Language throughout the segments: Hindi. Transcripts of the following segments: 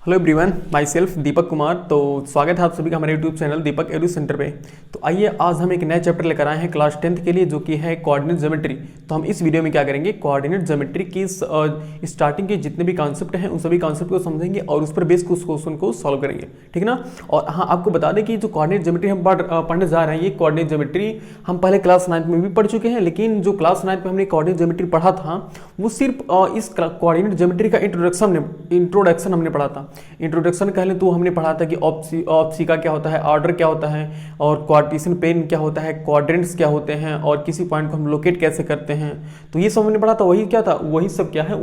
Hello everyone, my self Deepak Kumar. तो स्वागत है आप सभी का हमारे यूट्यूब चैनल दीपक एडू सेंटर पे। तो आइए आज हम एक नया चैप्टर लेकर आए हैं क्लास 10th के लिए, जो कि है कोऑर्डिनेट ज्योमेट्री। तो हम इस वीडियो में क्या करेंगे, कोऑर्डिनेट ज्योमेट्री की स्टार्टिंग के जितने भी कॉन्सेप्ट हैं उन सभी कॉन्सेप्ट को समझेंगे और उस पर बेस उस क्वेश्चन को सॉल्व करेंगे, ठीक ना। और हाँ, आपको बता दें कि जो कोऑर्डिनेट ज्योमेट्री हम पढ़ने जा रहे हैं, ये कोऑर्डिनेट ज्योमेट्री हम पहले क्लास 9th में भी पढ़ चुके हैं, लेकिन जो क्लास 9th में हमने कोऑर्डिनेट ज्योमेट्री पढ़ा था वो सिर्फ इस कोऑर्डिनेट ज्योमेट्री का इंट्रोडक्शन हमने पढ़ा था। इंट्रोडक्शन कह लें तो हमने पढ़ा था कि ऑप्सी का क्या होता है, ऑर्डर क्या होता है, और क्वार्टिशन प्लेन क्या होता है, क्वाड्रेंट्स क्या होते हैं, और किसी पॉइंट को हम लोकेट कैसे करते हैं। तो ये सब हमने पढ़ा था। वही क्या था, वही सब क्या है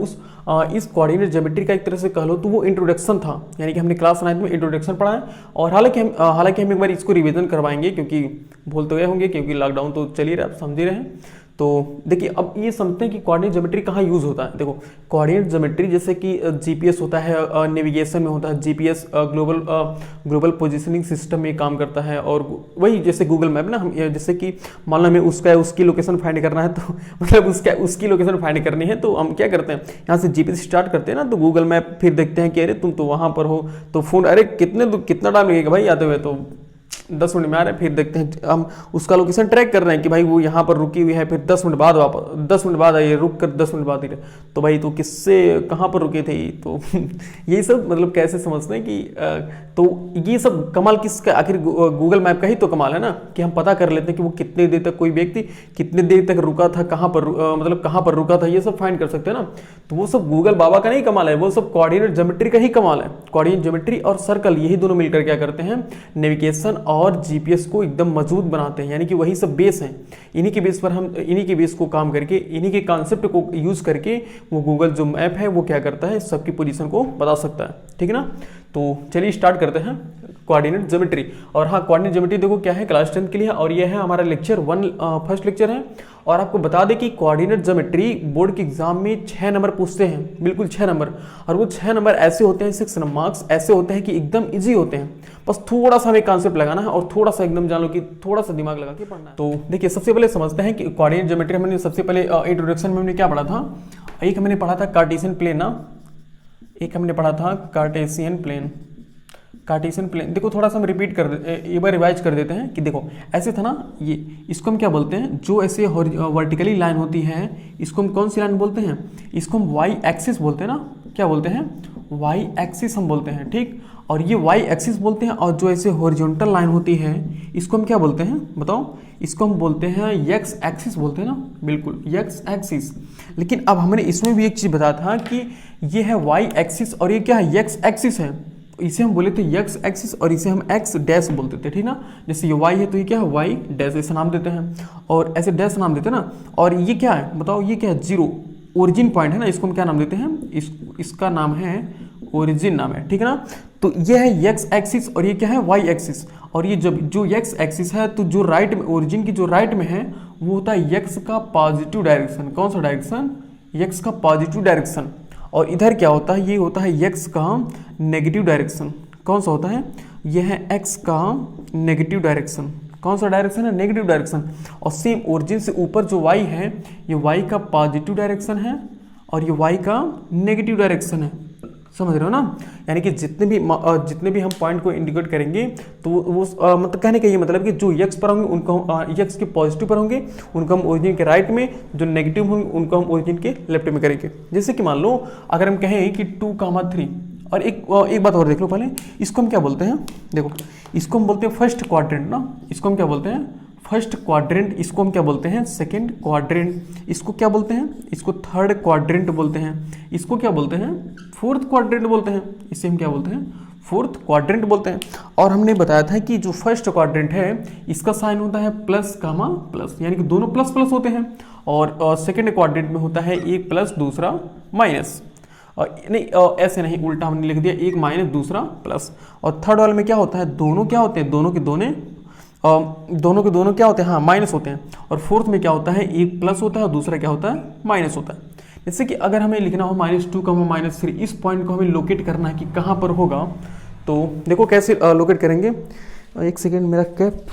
इस कोऑर्डिनेट ज्योमेट्री का एक तरह से कह लो तो वो इंट्रोडक्शन था, यानी कि हमने क्लास 9th में इंट्रोडक्शन पढ़ा है। और हालांकि हम एक बार इसको रिवीजन करवाएंगे, क्योंकि भूल तो गए होंगे, क्योंकि लॉकडाउन तो चल ही रहा है, आप समझ ही रहे हैं। तो देखिए, अब ये समझते हैं कि कोऑर्डिनेट ज्योमेट्री कहाँ यूज़ होता है। देखो, कोऑर्डिनेट ज्योमेट्री जैसे कि जीपीएस होता है, नेविगेशन में होता है। जीपीएस ग्लोबल पोजीशनिंग सिस्टम में काम करता है। और वही जैसे गूगल मैप ना, हम जैसे कि मान लो हमें उसकी लोकेशन फाइंड करना है, तो मतलब उसकी लोकेशन फाइंड करनी है, तो हम क्या करते हैं, यहाँ से जीपीएस स्टार्ट करते हैं ना, तो गूगल मैप फिर देखते हैं कि अरे तुम तो वहाँ पर हो, तो फ़ोन अरे कितना टाइम लगेगा भाई आते हुए, तो 10 मिनट में आ रहे हैं। फिर देखते हैं, हम उसका लोकेशन ट्रैक कर रहे हैं कि भाई वो यहाँ पर रुकी हुई है, फिर 10 मिनट बाद वापस 10 मिनट बाद आइए, रुक कर 10 मिनट बाद ही, तो भाई तो किससे कहाँ पर रुके थे। तो यही सब मतलब कैसे समझते हैं कि तो ये सब कमाल किसका, आखिर गूगल मैप का ही तो कमाल है ना, कि हम पता कर लेते हैं कि वो कितने देर तक कोई व्यक्ति कितने देर तक रुका था, कहाँ पर मतलब कहाँ पर रुका था, ये सब फाइंड कर सकते हैं ना। तो वो सब गूगल बाबा का नहीं कमाल है, वो सब कोऑर्डिनेट ज्योमेट्री का ही कमाल है। कोऑर्डिनेट ज्योमेट्री और सर्कल, यही दोनों मिलकर क्या करते हैं, नेविगेशन और जीपीएस को एकदम मजबूत बनाते हैं, यानी कि वही सब बेस हैं। इन्हीं के बेस पर हम इन्हीं के बेस को काम करके, इन्हीं के कॉन्सेप्ट को यूज करके वो गूगल जो मैप है वो क्या करता है, सबकी पोजीशन को बता सकता है, ठीक है ना। तो चलिए स्टार्ट करते हैं कोऑर्डिनेट ज्योमेट्री। और हाँ, कोऑर्डिनेट ज्योमेट्री देखो क्या है, क्लास 10th के लिए, और ये है हमारा लेक्चर 1, फर्स्ट लेक्चर है। और आपको बता दें कि कोऑर्डिनेट ज्योमेट्री बोर्ड के एग्जाम में 6 नंबर पूछते हैं, बिल्कुल 6 नंबर। और वो 6 नंबर ऐसे होते हैं, 6 मार्क्स ऐसे होते हैं कि एकदम इजी होते हैं। बस थोड़ा सा हमें कॉन्सेप्ट लगाना है और थोड़ा सा एकदम जान लो कि थोड़ा सा दिमाग लगा के पढ़ना है। तो देखिए, सबसे पहले समझते हैं कि कोऑर्डिनेट ज्योमेट्री हमने सबसे पहले इंट्रोडक्शन में हमने क्या पढ़ा था। एक हमने पढ़ा था कार्टेशियन प्लेन ना, एक हमने पढ़ा था कार्टेशियन प्लेन। देखो थोड़ा सा हम रिपीट कर एक बार रिवाइज कर देते हैं कि देखो ऐसे था ना, ये इसको हम क्या बोलते हैं, जो ऐसे वर्टिकली लाइन होती है, इसको हम कौन सी लाइन बोलते हैं, इसको हम वाई एक्सिस बोलते हैं ना। क्या बोलते हैं, वाई एक्सिस हम बोलते हैं, ठीक। और ये वाई एक्सिस बोलते हैं। और जो ऐसे हॉरिजॉन्टल लाइन होती है, इसको हम क्या बोलते हैं बताओ, इसको हम बोलते हैं एक्स एक्सिस बोलते हैं ना, बिल्कुल एक्स एक्सिस। लेकिन अब हमने इसमें भी एक चीज़ बताया था कि ये है वाई एक्सिस और ये क्या है, एक्स एक्सिस है। इसे हम बोले थे एक्स एक्सिस और इसे हम एक्स डैश बोलते थे, ठीक ना। जैसे ये वाई है तो ये क्या है, वाई डैश, ऐसे नाम देते हैं, और ऐसे डैश नाम देते हैं ना। और ये क्या है बताओ, ये क्या है, जीरो, ओरिजिन पॉइंट है ना, इसको हम क्या नाम देते हैं, इसका नाम है ओरिजिन नाम है, ठीक है ना। तो ये है एक्स एक्सिस और ये क्या है, वाई एक्सिस। और ये जब जो एक्स एक्सिस है, तो जो राइट में, ओरिजिन की जो राइट में है, वो होता है एक्स का पॉजिटिव डायरेक्शन। कौन सा डायरेक्शन, एक्स का पॉजिटिव डायरेक्शन। और इधर क्या होता है, ये होता है एक्स का नेगेटिव डायरेक्शन। कौन सा होता है, यह है एक्स का नेगेटिव डायरेक्शन। कौन सा डायरेक्शन है, नेगेटिव डायरेक्शन। और सेम ओरिजिन से ऊपर जो वाई है, ये वाई का पॉजिटिव डायरेक्शन है और ये वाई का नेगेटिव डायरेक्शन है। समझ रहे हो ना। यानी कि जितने भी हम पॉइंट को इंडिकेट करेंगे, तो वो मतलब कहने का ये मतलब कि जो एक्स पर होंगे उनको हम एक्स के पॉजिटिव पर होंगे, उनको हम ओरिजिन के राइट में, जो नेगेटिव होंगे उनको हम ओरिजिन के लेफ्ट में करेंगे। जैसे कि मान लो अगर हम कहें कि 2,3, और एक बात और देख लो पहले, इसको हम क्या बोलते हैं, देखो इसको हम बोलते हैं फर्स्ट क्वाड्रेंट ना, इसको हम क्या बोलते हैं, फर्स्ट क्वाड्रेंट। इसको हम क्या बोलते हैं, सेकंड क्वाड्रेंट। इसको क्या बोलते हैं, इसको थर्ड क्वाड्रेंट बोलते हैं। इसको क्या बोलते हैं, फोर्थ क्वाड्रेंट बोलते हैं। इसे हम क्या बोलते हैं, फोर्थ क्वाड्रेंट बोलते हैं। और हमने बताया था कि जो फर्स्ट क्वाड्रेंट है, इसका साइन होता है प्लस कामा प्लस, यानी कि दोनों प्लस प्लस होते हैं। और सेकंड क्वाड्रेंट में होता है एक प्लस दूसरा माइनस, नहीं ऐसे नहीं, उल्टा हमने लिख दिया, एक माइनस दूसरा प्लस। और थर्ड वाले में क्या होता है, दोनों क्या होते हैं, दोनों के दोनों क्या होते हैं, हाँ माइनस होते हैं। और फोर्थ में क्या होता है, एक प्लस होता है और दूसरा क्या होता है, माइनस होता है। जैसे कि अगर हमें लिखना हो -2, -3, इस पॉइंट को हमें लोकेट करना है कि कहाँ पर होगा। तो देखो कैसे लोकेट करेंगे, एक सेकेंड मेरा कैप,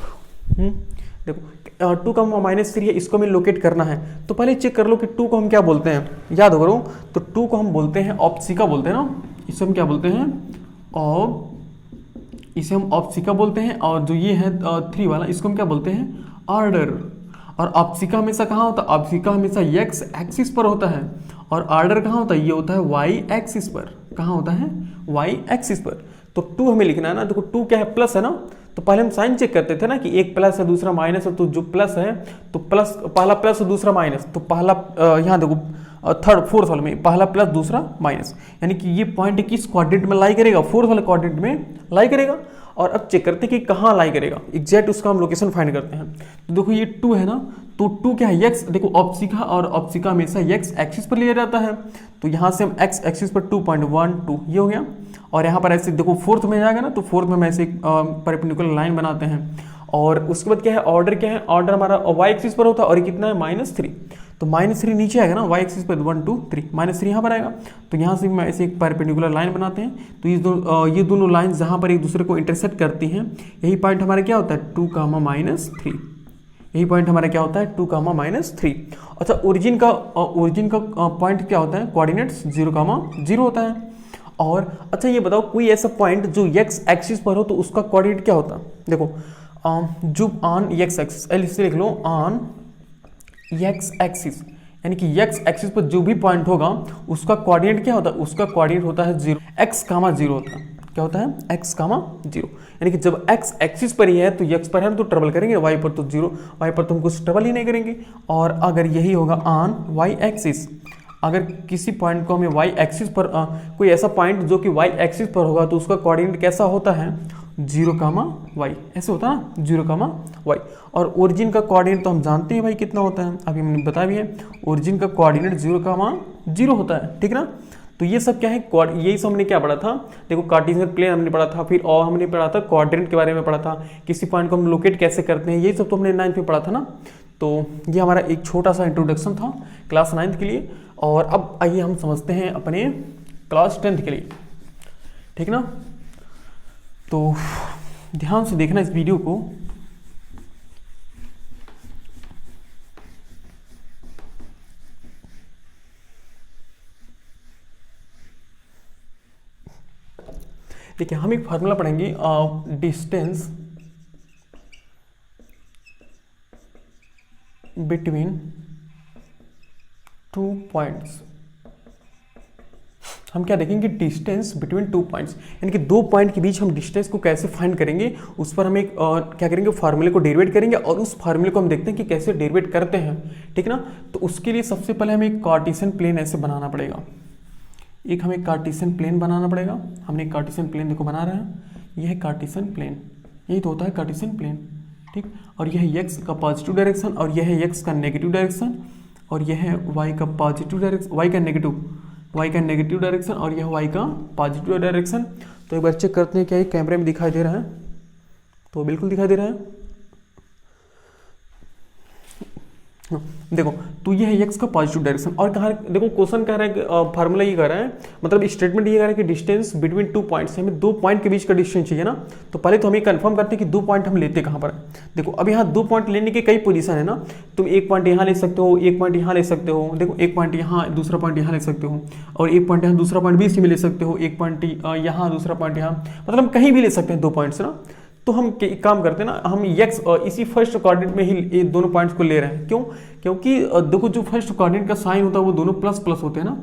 देखो 2 -3 है, इसको हमें लोकेट करना है। तो पहले चेक कर लो कि 2 को हम क्या बोलते हैं, याद करो। तो 2 को हम बोलते हैं ऑप्सिका बोलते हैं ना, इसे हम क्या बोलते हैं, ऑफ, इसे हम ऑप्सिका बोलते हैं, और जो ये है 3 वाला इसको हम क्या बोलते हैं, ऑर्डर। और ऑप्सिका हमेशा कहाँ होता है, ऑप्सिका हमेशा एक्स एक्सिस पर होता है, और ऑर्डर कहाँ होता है, ये होता है वाई एक्सिस पर। कहाँ होता है, वाई एक्सिस पर। तो 2 हमें लिखना है ना, देखो 2 क्या है, प्लस है ना, तो पहले हम साइन चेक करते थे ना कि एक प्लस है दूसरा माइनस है, तो जो प्लस है तो प्लस, पहला प्लस और दूसरा माइनस, तो पहला यहाँ देखो थर्ड फोर्थ वाले में पहला प्लस दूसरा माइनस, यानी कि ये पॉइंट किस क्वाड्रेंट में लाई करेगा, फोर्थ वाले क्वाड्रेंट में लाई करेगा। और अब चेक करते हैं कि कहाँ लाई करेगा, एग्जैक्ट उसका हम लोकेशन फाइंड करते हैं। तो देखो ये 2 है ना, तो 2 क्या है, एक्स, देखो ऑप्सिका, और ऑप्सिका हमेशा एक्स एक्सिस पर लिया जाता है, तो यहाँ से हम एक्स एक्सिस पर 2.12 ये हो गया। और यहाँ पर ऐसे देखो फोर्थ में जाएगा ना, तो फोर्थ में हम ऐसे परपेंडिकुलर लाइन बनाते हैं। और उसके बाद क्या है, ऑर्डर क्या है, ऑर्डर हमारा वाई एक्सिस पर होता है, और कितना है -3, तो -3 नीचे आएगा ना, वाई एक्सिस पर 1 2 3, -3 यहाँ पर आएगा। तो यहाँ से मैं ऐसे एक परपेंडिकुलर लाइन बनाते हैं, तो ये दोनों लाइन जहाँ पर एक दूसरे को इंटरसेक्ट करती हैं, यही पॉइंट हमारा क्या होता है, 2, -3, यही पॉइंट हमारा क्या होता है, 2, -3। अच्छा, ओरिजिन का पॉइंट क्या होता है, कोऑर्डिनेट्स 0, 0 होता है। और अच्छा ये बताओ, कोई ऐसा पॉइंट जो एक्स एक्सिस पर हो तो उसका कोऑर्डिनेट क्या होता है, देखो जो ऑन एक्स एक्सिस, इससे लिख लो ऑन एक्स एक्सिस, यानी कि एक्स एक्सिस पर जो भी पॉइंट होगा उसका कोऑर्डिनेट क्या होता है, उसका कोऑर्डिनेट होता है 0, x, 0 होता है। क्या होता है, x, 0, यानी कि जब x एक्सिस पर ही है तो x पर है तो ट्रबल करेंगे, y पर तो 0, y पर तो हम कुछ ट्रबल ही नहीं करेंगे। और अगर यही होगा ऑन y एक्सिस, अगर किसी पॉइंट को हमें y एक्सिस पर कोई ऐसा पॉइंट जो कि y एक्सिस पर होगा तो उसका कोऑर्डिनेट कैसा होता है, 0, y, ऐसे होता है ना, 0, y। और ओरिजिन का कोऑर्डिनेट तो हम जानते हैं भाई कितना होता है, अभी हमने बताया भी है, ओरिजिन का कोऑर्डिनेट 0, 0 होता है, ठीक ना। तो ये सब क्या है, यही सब हमने क्या पढ़ा था, देखो कार्टेशियन प्लेन हमने पढ़ा था, फिर और हमने पढ़ा था कोऑर्डिनेट के बारे में पढ़ा था, किसी पॉइंट को हम लोकेट कैसे करते हैं, यही सब तो हमने 9th में पढ़ा था ना। तो ये हमारा एक छोटा सा इंट्रोडक्शन था क्लास 9th के लिए। और अब आइए हम समझते हैं अपने क्लास 10th के लिए, ठीक ना। तो ध्यान से देखना इस वीडियो को। देखिए हम एक फार्मूला पढ़ेंगे, डिस्टेंस बिटवीन 2 पॉइंट्स। हम क्या देखेंगे, डिस्टेंस बिटवीन 2 पॉइंट्स, यानी कि 2 पॉइंट के बीच हम डिस्टेंस को कैसे फाइंड करेंगे, उस पर हम एक क्या करेंगे, फार्मूले को डेरिवेट करेंगे, और उस फार्मूले को हम देखते हैं कि कैसे डेरिवेट करते हैं, ठीक ना। तो उसके लिए सबसे पहले हमें एक कार्टेशियन प्लेन ऐसे बनाना पड़ेगा, एक हमें कार्टेशियन प्लेन बनाना पड़ेगा। हमने एक कार्टेशियन प्लेन देखो बना रहे हैं, यह है कार्टेशियन प्लेन, यही तो होता है कार्टेशियन प्लेन, ठीक। और यह है एक्स का पॉजिटिव डायरेक्शन, और यह है एक्स का नेगेटिव डायरेक्शन, और यह है वाई का पॉजिटिव डायरेक्शन, वाई का नेगेटिव डायरेक्शन, और यह वाई का पॉजिटिव डायरेक्शन। तो एक बार चेक करते हैं क्या ये कैमरे में दिखाई दे रहा है, तो बिल्कुल दिखाई दे रहा है। देखो तो ये है एक्स का पॉजिटिव डायरेक्शन, और कहा देखो क्वेश्चन कह रहा है, फार्मूला ये कह रहा है, मतलब स्टेटमेंट ये कह रहा है कि डिस्टेंस बिटवीन 2 पॉइंट्स, हमें 2 पॉइंट के बीच का डिस्टेंस चाहिए ना। तो पहले तो हम ये कंफर्म करते हैं कि 2 पॉइंट हम लेते कहाँ पर। देखो अब यहाँ 2 पॉइंट लेने के कई पोजीशन है ना, तुम एक पॉइंट यहाँ ले सकते हो, एक पॉइंट यहाँ ले सकते हो, देखो एक पॉइंट यहाँ, दूसरा पॉइंट यहाँ ले सकते हो, और एक पॉइंट यहाँ, दूसरा पॉइंट भी इसी में ले सकते हो, एक पॉइंट यहाँ, दूसरा पॉइंट यहाँ, मतलब हम कहीं भी ले सकते हैं 2 पॉइंट्स ना। तो हम एक काम करते हैं ना, हम एक्स इसी फर्स्ट कोऑर्डिनेट में ही ये दोनों पॉइंट्स को ले रहे हैं। क्यों, क्योंकि देखो जो फर्स्ट कोऑर्डिनेट का साइन होता है वो दोनों प्लस प्लस होते हैं ना,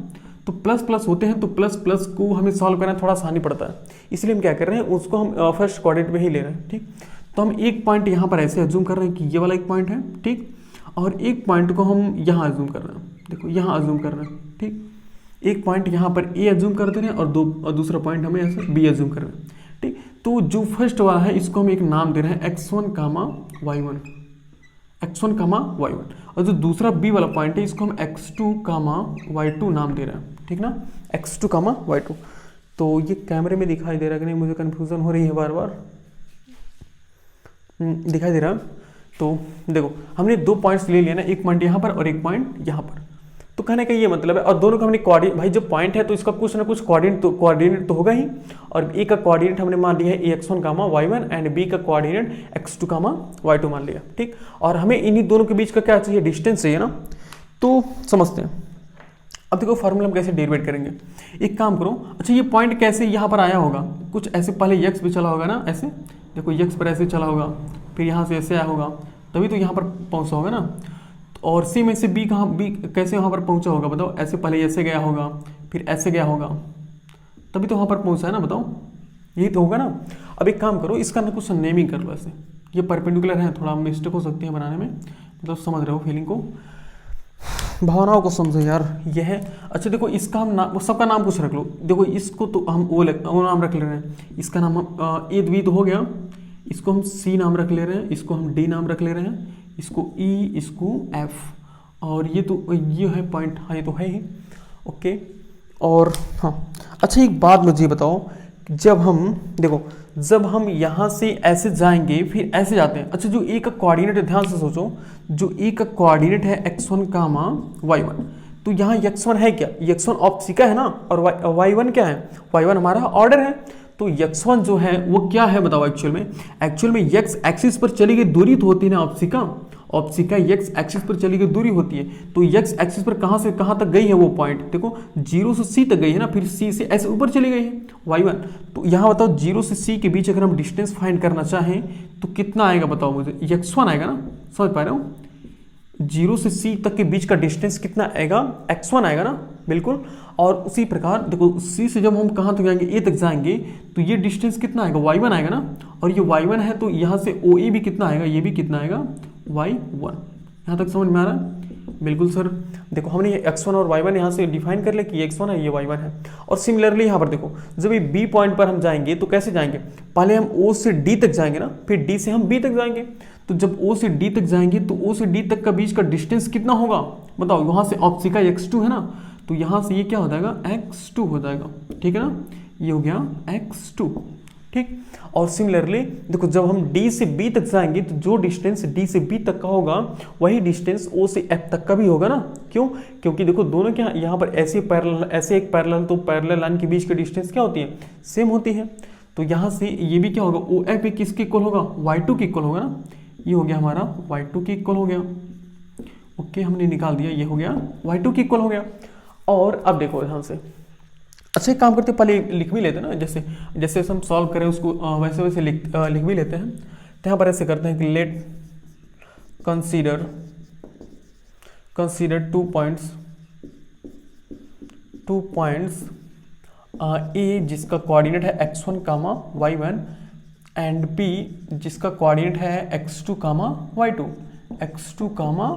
तो प्लस प्लस होते हैं, तो प्लस प्लस को हमें सॉल्व करना थोड़ा आसानी पड़ता है, इसलिए हम क्या कर रहे हैं, उसको हम फर्स्ट कोऑर्डिनेट में ही ले रहे हैं, ठीक। तो हम एक पॉइंट यहाँ पर ऐसे अज्यूम कर रहे हैं कि ये वाला एक पॉइंट है, ठीक, और एक पॉइंट को हम यहाँ अज्यूम कर रहे हैं, देखो यहाँ अज्यूम कर रहे हैं, ठीक। एक पॉइंट यहाँ पर ए अज्यूम कर दे रहे हैं, और दूसरा पॉइंट हमें ऐसे बी अज्यूम कर रहे हैं, ठीक। तो जो फर्स्ट वाला है इसको हम एक नाम दे रहे हैं x1, y1, x1, y1, और जो दूसरा b वाला पॉइंट है इसको हम x2, y2 नाम दे रहे हैं, ठीक ना, x2, y2। तो ये कैमरे में दिखाई दे रहा है कि नहीं, मुझे कंफ्यूजन हो रही है बार बार, दिखाई दे रहा है। तो देखो हमने 2 पॉइंट्स ले लिया ना, एक पॉइंट यहाँ पर और एक पॉइंट यहाँ पर, तो कहने का ये मतलब है, और दोनों का हमने कोऑर्डिनेट, भाई जो पॉइंट है तो इसका कुछ ना कुछ कोऑर्डिनेट तो होगा ही, और ए का कोऑर्डिनेट हमने मान लिया है x1, y1, एंड बी का कोऑर्डिनेट x2, y2 मान लिया, ठीक। और हमें इन्हीं दोनों के बीच का क्या चाहिए, डिस्टेंस चाहिए ना। तो समझते हैं, अब देखो फार्मूला हम कैसे डेरिवेट करेंगे, एक काम करो, अच्छा ये पॉइंट कैसे यहाँ पर आया होगा, कुछ ऐसे पहले एक्स पे चला होगा ना, ऐसे देखो एक्स पर ऐसे चला होगा, फिर यहाँ से ऐसे आया होगा, तभी तो यहाँ पर पहुँचा होगा ना। और सी में से बी कहाँ, बी कैसे वहाँ पर पहुँचा होगा बताओ, ऐसे पहले ऐसे गया होगा, फिर ऐसे गया होगा, तभी तो वहाँ पर पहुँचा है ना, बताओ यही तो होगा ना। अब एक काम करो, इसका ना कुछ नेमिंग कर लो, ऐसे ये परपेंडिकुलर है, थोड़ा मिस्टेक हो सकती है बनाने में, मतलब समझ रहे हो फीलिंग को, भावनाओं को समझो यार, ये है। अच्छा देखो इसका हम नाम, सबका नाम कुछ रख लो, देखो इसको तो हम वो नाम रख ले रहे हैं, इसका नाम हम ए द्वी तो हो गया, इसको हम सी नाम रख ले रहे हैं, इसको हम डी नाम रख ले रहे हैं, इसको ई, इसको एफ, और ये तो ये है पॉइंट, हाँ ये तो है ही, ओके। और हाँ अच्छा एक बात मुझे बताओ, जब हम देखो जब हम यहाँ से ऐसे जाएंगे फिर ऐसे जाते हैं, अच्छा जो ए का कोऑर्डिनेट है, ध्यान से सोचो, जो ए का कोऑर्डिनेट है x1 कामा y1, तो यहाँ x1 है क्या, x1 ऑप्सिका है ना, और y1 क्या है, y1 हमारा ऑर्डर है। तो x1 जो है वो क्या है बताओ, एक्चुअल में x एक्सिस पर चली गई दूरी तो होती है ना ऑप्सिका, ऑप्सिका x एक्सिस पर चली गई दूरी होती है, तो x एक्सिस पर कहाँ से कहाँ तक गई है वो पॉइंट, देखो 0 से c तक गई है ना, फिर c से ऐसे ऊपर चली गई है y1। तो यहाँ बताओ 0 से c के बीच अगर हम डिस्टेंस फाइंड करना चाहें तो कितना आएगा बताओ मुझे, x1 आएगा ना, समझ पा रहे हो, 0 से c तक के बीच का डिस्टेंस कितना आएगा, x1 आएगा ना, बिल्कुल। और उसी प्रकार देखो c से जब हम कहाँ तक जाएंगे, a तक जाएंगे, तो ये डिस्टेंस कितना आएगा, y1 आएगा ना, और ये y1 है तो यहाँ से OA भी कितना आएगा, ये भी कितना आएगा, y1। यहाँ तक समझ में आ रहा है, बिल्कुल सर। देखो हमने ये x1 और y1 यहाँ से डिफाइन कर लिया कि ये x1 है ये y1 है। और सिमिलरली यहाँ पर देखो जब ये b पॉइंट पर हम जाएंगे तो कैसे जाएंगे, पहले हम o से d तक जाएंगे ना, फिर d से हम b तक जाएंगे। तो जब o से d तक जाएंगे तो o से d तक का बीच का डिस्टेंस कितना होगा बताओ, यहाँ से ऑप्सिका x2 है ना, तो यहाँ से ये क्या हो जाएगा, x2 हो जाएगा, ठीक है ना, ये हो गया x2, ठीक। और सिमिलरली देखो जब हम D से B तक जाएंगे तो जो डिस्टेंस D से B तक का होगा वही डिस्टेंस O से F तक का भी होगा ना, क्यों, क्योंकि देखो दोनों क्या यहाँ पर ऐसे पैरेलल, ऐसे एक पैरेलल, तो पैरेलल लाइन के बीच की डिस्टेंस क्या होती है, सेम होती है। तो यहाँ से ये भी क्या होगा, OF किसके इक्वल होगा, y2 के इक्वल होगा ना, ये हो गया हमारा y2 के इक्वल हो गया, ओके हमने निकाल दिया, ये हो गया y2 के इक्वल हो गया। और अब देखो ध्यान से, अच्छा एक काम करते हैं, पहले लिख भी लेते हैं ना, जैसे जैसे हम सॉल्व करें उसको वैसे वैसे लिख भी लेते हैं। तो यहाँ पर ऐसे करते हैं कि लेट कंसीडर 2 पॉइंट्स ए जिसका कोऑर्डिनेट है x1 comma y1 and b जिसका कोऑर्डिनेट है x2 comma y2, x2 comma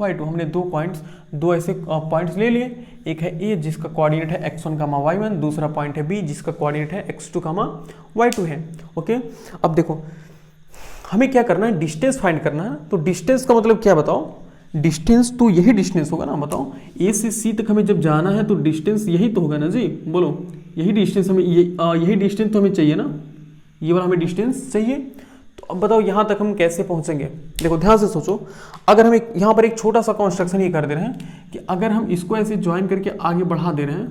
y2। हमने दो ऐसे पॉइंट्स ले लिए, एक है a जिसका कोऑर्डिनेट है x1 कामा y1, दूसरा पॉइंट है b जिसका कोऑर्डिनेट है x2 कामा y2 है, ओके। अब देखो हमें क्या करना है, डिस्टेंस फाइंड करना है। तो डिस्टेंस का मतलब क्या बताओ, डिस्टेंस तो यही डिस्टेंस होगा ना, बताओ a से c तक हमें जब जाना है तो डिस्टेंस यही तो होगा ना जी, बोलो यही डिस्टेंस हमें, यही डिस्टेंस तो हमें चाहिए ना, ये वाला हमें डिस्टेंस चाहिए। तो अब बताओ यहाँ तक हम कैसे पहुँचेंगे, देखो ध्यान से सोचो, अगर हम यहाँ पर एक छोटा सा कंस्ट्रक्शन ये कर दे रहे हैं कि अगर हम इसको ऐसे ज्वाइन करके आगे बढ़ा दे रहे हैं,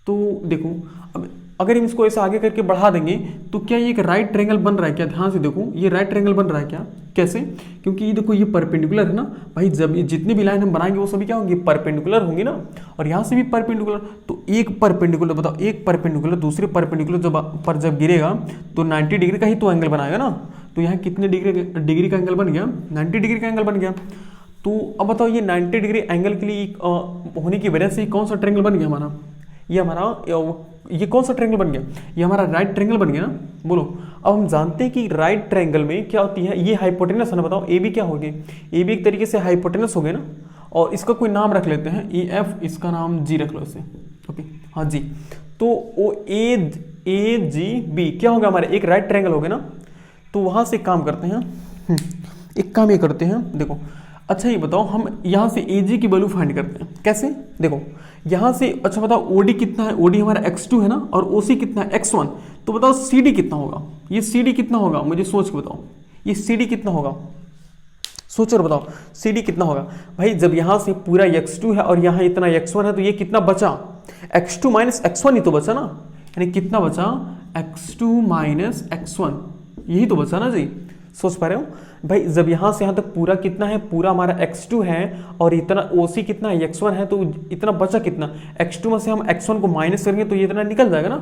तो देखो अब अगर हम इसको ऐसे आगे करके बढ़ा देंगे तो क्या ये एक राइट ट्रायंगल बन रहा है क्या, ध्यान से देखो ये राइट ट्रायंगल बन रहा है क्या, कैसे, क्योंकि ये देखो ये परपेंडिकुलर है ना भाई, जब जितनी भी लाइन हम बनाएंगे वो सभी क्या होंगी, परपेंडिकुलर होंगी ना, और यहाँ से भी परपेंडिकुलर। तो एक परपेंडिकुलर बताओ, एक परपेंडिकुलर दूसरे परपेंडिकुलर जब गिरेगा तो 90 डिग्री का ही तो एंगल बनाएगा ना। तो यहाँ कितने डिग्री का एंगल बन गया, 90 डिग्री का एंगल बन गया। तो अब बताओ ये 90 डिग्री एंगल के लिए होने की वजह से कौन सा ट्रायंगल बन गया हमारा, ये कौन सा ट्रायंगल बन गया, ये हमारा राइट ट्रायंगल बन गया ना, बोलो। अब हम जानते हैं कि राइट ट्रायंगल में क्या होती है, ये हाइपोटेनस है ना, बताओ ए बी क्या हो गए, ए बी एक तरीके से हाइपोटेनस हो गए ना, और इसका कोई नाम रख लेते हैं ए एफ, इसका नाम जी रख लो इसे, ओके हाँ जी। तो ओ ए जी बी क्या होगा हमारे, एक राइट ट्रायंगल हो गया ना। तो वहां से एक काम करते हैं, एक काम ये करते हैं, देखो अच्छा ये बताओ हम यहाँ से ए जी की वैल्यू फाइंड करते हैं, कैसे, देखो यहाँ से अच्छा बताओ OD कितना है, OD हमारा x2 है ना, और OC कितना है x1। तो बताओ CD कितना होगा, ये CD कितना होगा, मुझे सोच के बताओ ये CD कितना होगा, सोचो और बताओ CD कितना होगा। भाई जब यहाँ से पूरा x2 है और यहाँ इतना x1 है तो ये कितना बचा, x2 माइनस x1 ही तो बचा ना, यानी कितना बचा, x2 माइनस x1, यही तो बचा ना जी, सोच पा रहे हो। भाई जब यहाँ से यहाँ तक पूरा कितना है, पूरा हमारा x2 है और इतना OC कितना है x1 है, तो इतना बचा कितना, x2 में से हम x1 को माइनस करेंगे तो ये इतना निकल जाएगा ना,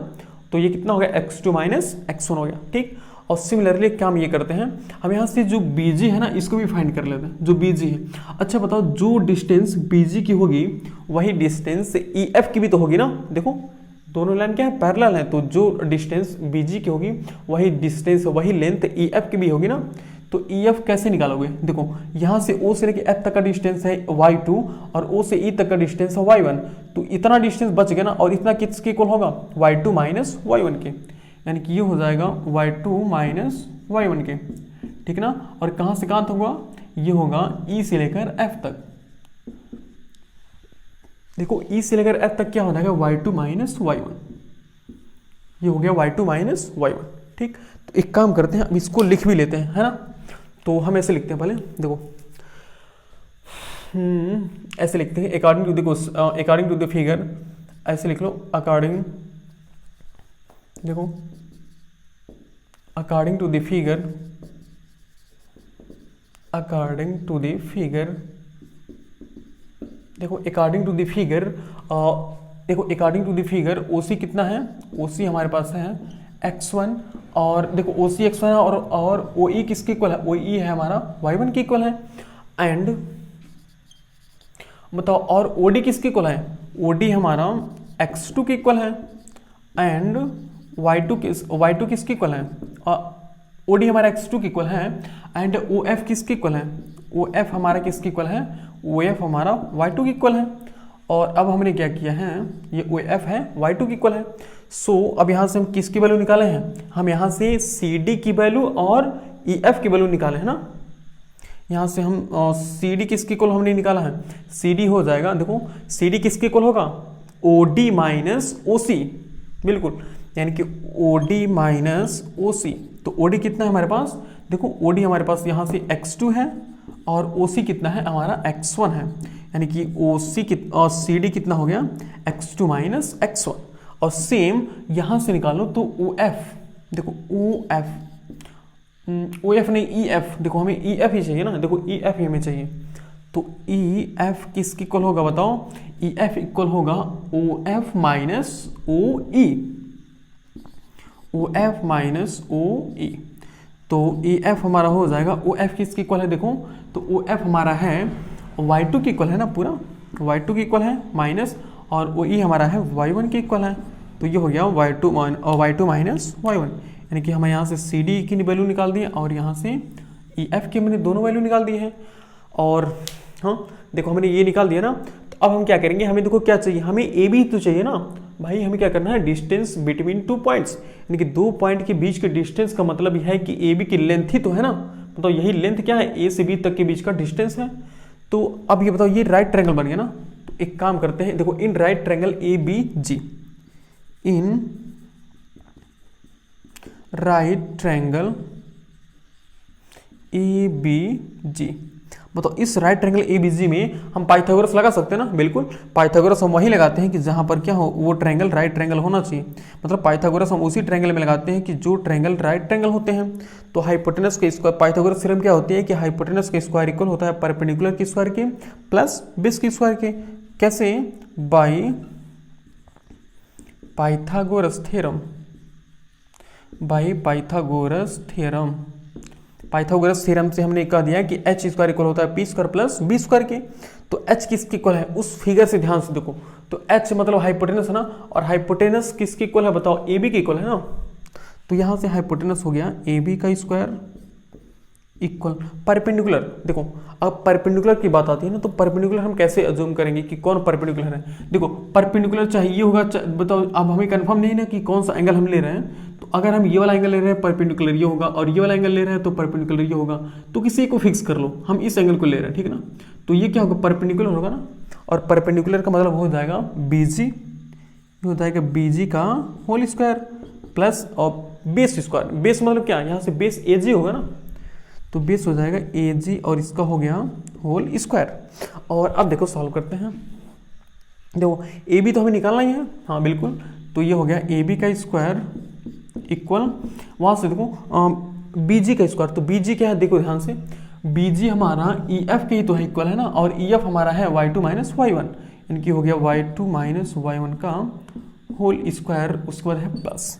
तो ये कितना हो गया x2 माइनस x1 हो गया, ठीक। और सिमिलरली काम ये करते हैं, हम यहाँ से जो BG है ना इसको भी फाइंड कर लेते हैं, जो BG है। अच्छा बताओ, जो डिस्टेंस BG की होगी वही डिस्टेंस EF की भी तो होगी ना, देखो दोनों लाइन क्या है, पैरेलल है, तो जो डिस्टेंस BG की होगी वही डिस्टेंस वही लेंथ EF की भी होगी ना। तो EF कैसे निकालोगे, देखो यहाँ से O से लेके F तक का डिस्टेंस है y2 और O से E तक का डिस्टेंस है y1, तो इतना डिस्टेंस बच गया ना, और इतना किसके इक्वल होगा, y2 माइनस y1 के, यानी कि ये हो जाएगा y2 माइनस y1 के, ठीक ना। और कहाँ से कहाँ तक होगा, ये होगा E से लेकर F तक, देखो E से लेकर F तक क्या हो जाएगा, y2 माइनस y1, ये हो गया y2 माइनस y1, ठीक। तो एक काम करते हैं, अब इसको लिख भी लेते हैं, है ना। तो हम ऐसे लिखते हैं पहले, देखो ऐसे लिखते हैं, अकॉर्डिंग टू, देखो अकॉर्डिंग टू द फिगर, ऐसे लिख लो, अकॉर्डिंग, देखो according to the figure, according to the figure, देखो अकॉर्डिंग टू द फिगर, देखो according to the figure OC कितना है, OC हमारे पास है x1, और देखो OC x1 है और OE किसके इक्वल है, OE है हमारा y1 के इक्वल है, एंड बताओ और OD किसके इक्वल है, OD हमारा x2 के इक्वल है, एंड y2 किसके इक्वल है, OD हमारा x2 के इक्वल है, एंड OF किसके इक्वल है, OF हमारा किसके इक्वल है, OF हमारा y2 के इक्वल है। और अब हमने क्या किया है, ये OF है y2 के इक्वल है। सो अब यहाँ से हम किसकी वैल्यू निकाले हैं, हम यहाँ से CD की वैल्यू और EF की वैल्यू निकाले हैं ना। यहाँ से हम CD किसके इक्वल हमने निकाला है, CD हो जाएगा, देखो CD किसके इक्वल होगा, OD माइनस OC, बिल्कुल, यानी कि OD माइनस OC। तो OD कितना है हमारे पास, देखो OD हमारे पास यहाँ से x2 है और OC कितना है हमारा x1 है, यानी कि CD कितना हो गया x2 माइनस x1। और सेम यहाँ से निकालो तो OF, देखो OF नहीं EF, देखो हमें EF ही चाहिए ना, देखो EF ही हमें चाहिए, तो EF किसकी इक्वल होगा बताओ, EF इक्वल होगा OF minus OE, OF minus OE। तो EF हमारा हो जाएगा, OF किसकी इक्वल है, देखो तो OF हमारा है y2 की इक्वल है ना, पूरा y2 की इक्वल है माइनस, और OE हमारा है y1 के इक्वल है, तो ये हो गया y2 माइनस y1, यानी कि हमें यहाँ से CD की वैल्यू निकाल दी है और यहाँ से EF की हमने दोनों वैल्यू निकाल दी है। और हाँ देखो हमने ये निकाल दिया ना, तो अब हम क्या करेंगे, हमें देखो क्या चाहिए, हमें AB तो चाहिए ना भाई, हमें क्या करना है, डिस्टेंस बिटवीन 2 पॉइंट्स, यानी कि 2 पॉइंट के बीच के डिस्टेंस का मतलब यह है कि AB की लेंथ ही तो है ना, मतलब यही लेंथ क्या है, A से B तक के बीच का डिस्टेंस है। तो अब ये बताओ, ये राइट ट्रायंगल बन गया ना, तो एक काम करते हैं, देखो in right triangle ABG, in right triangle ABG, बताओ इस राइट ट्रायंगल ABG में हम पाइथागोरस लगा सकते हैं ना, बिल्कुल पाइथागोरस हम वही लगाते हैं कि जहां पर क्या हो, वो ट्रायंगल राइट ट्रायंगल होना चाहिए, मतलब पाइथागोरस हम उसी ट्रायंगल में लगाते हैं कि जो ट्रायंगल राइट ट्रायंगल होते हैं। तो हाइपोटेनस के स्क्वायर, पाइथागोरस थ्योरम क्या होती है कि हाइपोटेनस के स्क्वायर इक्वल होता है परपेंडिकुलर के स्क्वायर के प्लस बेस के स्क्वायर के, कैसे, by Pythagoras theorem, by Pythagoras theorem. Pythagoras theorem से हमने कह दिया कि h स्क्वायर इक्वल होता है p square plus b square के, तो h किसके इक्वल है, उस फिगर से ध्यान से देखो, तो h मतलब हाइपोटेनस है ना, और हाइपोटेनस किसके इक्वल है बताओ, AB के इक्वल है ना, तो यहाँ से हाइपोटेनस हो गया AB का स्क्वायर इक्वल परपेंडिकुलर। देखो अब परपेंडिकुलर की बात आती है ना, तो परपेंडिकुलर हम कैसे अज्यूम करेंगे कि कौन परपेंडिकुलर है, देखो परपेंडिकुलर चाहिए होगा, बताओ अब हमें कंफर्म नहीं ना कि कौन सा एंगल हम ले रहे हैं, तो अगर हम ये वाला एंगल ले रहे हैं परपेंडिकुलर ये होगा, और ये वाला एंगल ले रहे हैं तो परपेंडिकुलर ये होगा, तो किसी को फिक्स कर लो, हम इस एंगल को ले रहे हैं, ठीक है ना, तो ये क्या होगा, परपेंडिकुलर होगा ना, और परपेंडिकुलर का मतलब हो जाएगा BG, ये हो जाएगा BG का होल स्क्वायर प्लस और बेस स्क्वायर, बेस मतलब क्या, यहाँ से बेस AG होगा ना, तो बेस हो जाएगा AG और इसका हो गया होल स्क्वायर। और अब देखो सॉल्व करते हैं, देखो AB तो हमें निकालना ही है, हाँ बिल्कुल, तो ये हो गया AB का स्क्वायर इक्वल, वहाँ से देखो बी जी का स्क्वायर, तो बी जी क्या है देखो ध्यान से, बी जी हमारा ई एफ के ही तो है इक्वल है ना, और ई एफ हमारा है Y two minus Y one, इनकी हो गया Y two minus Y one का होल स्क्वायर, उसके बाद है प्लस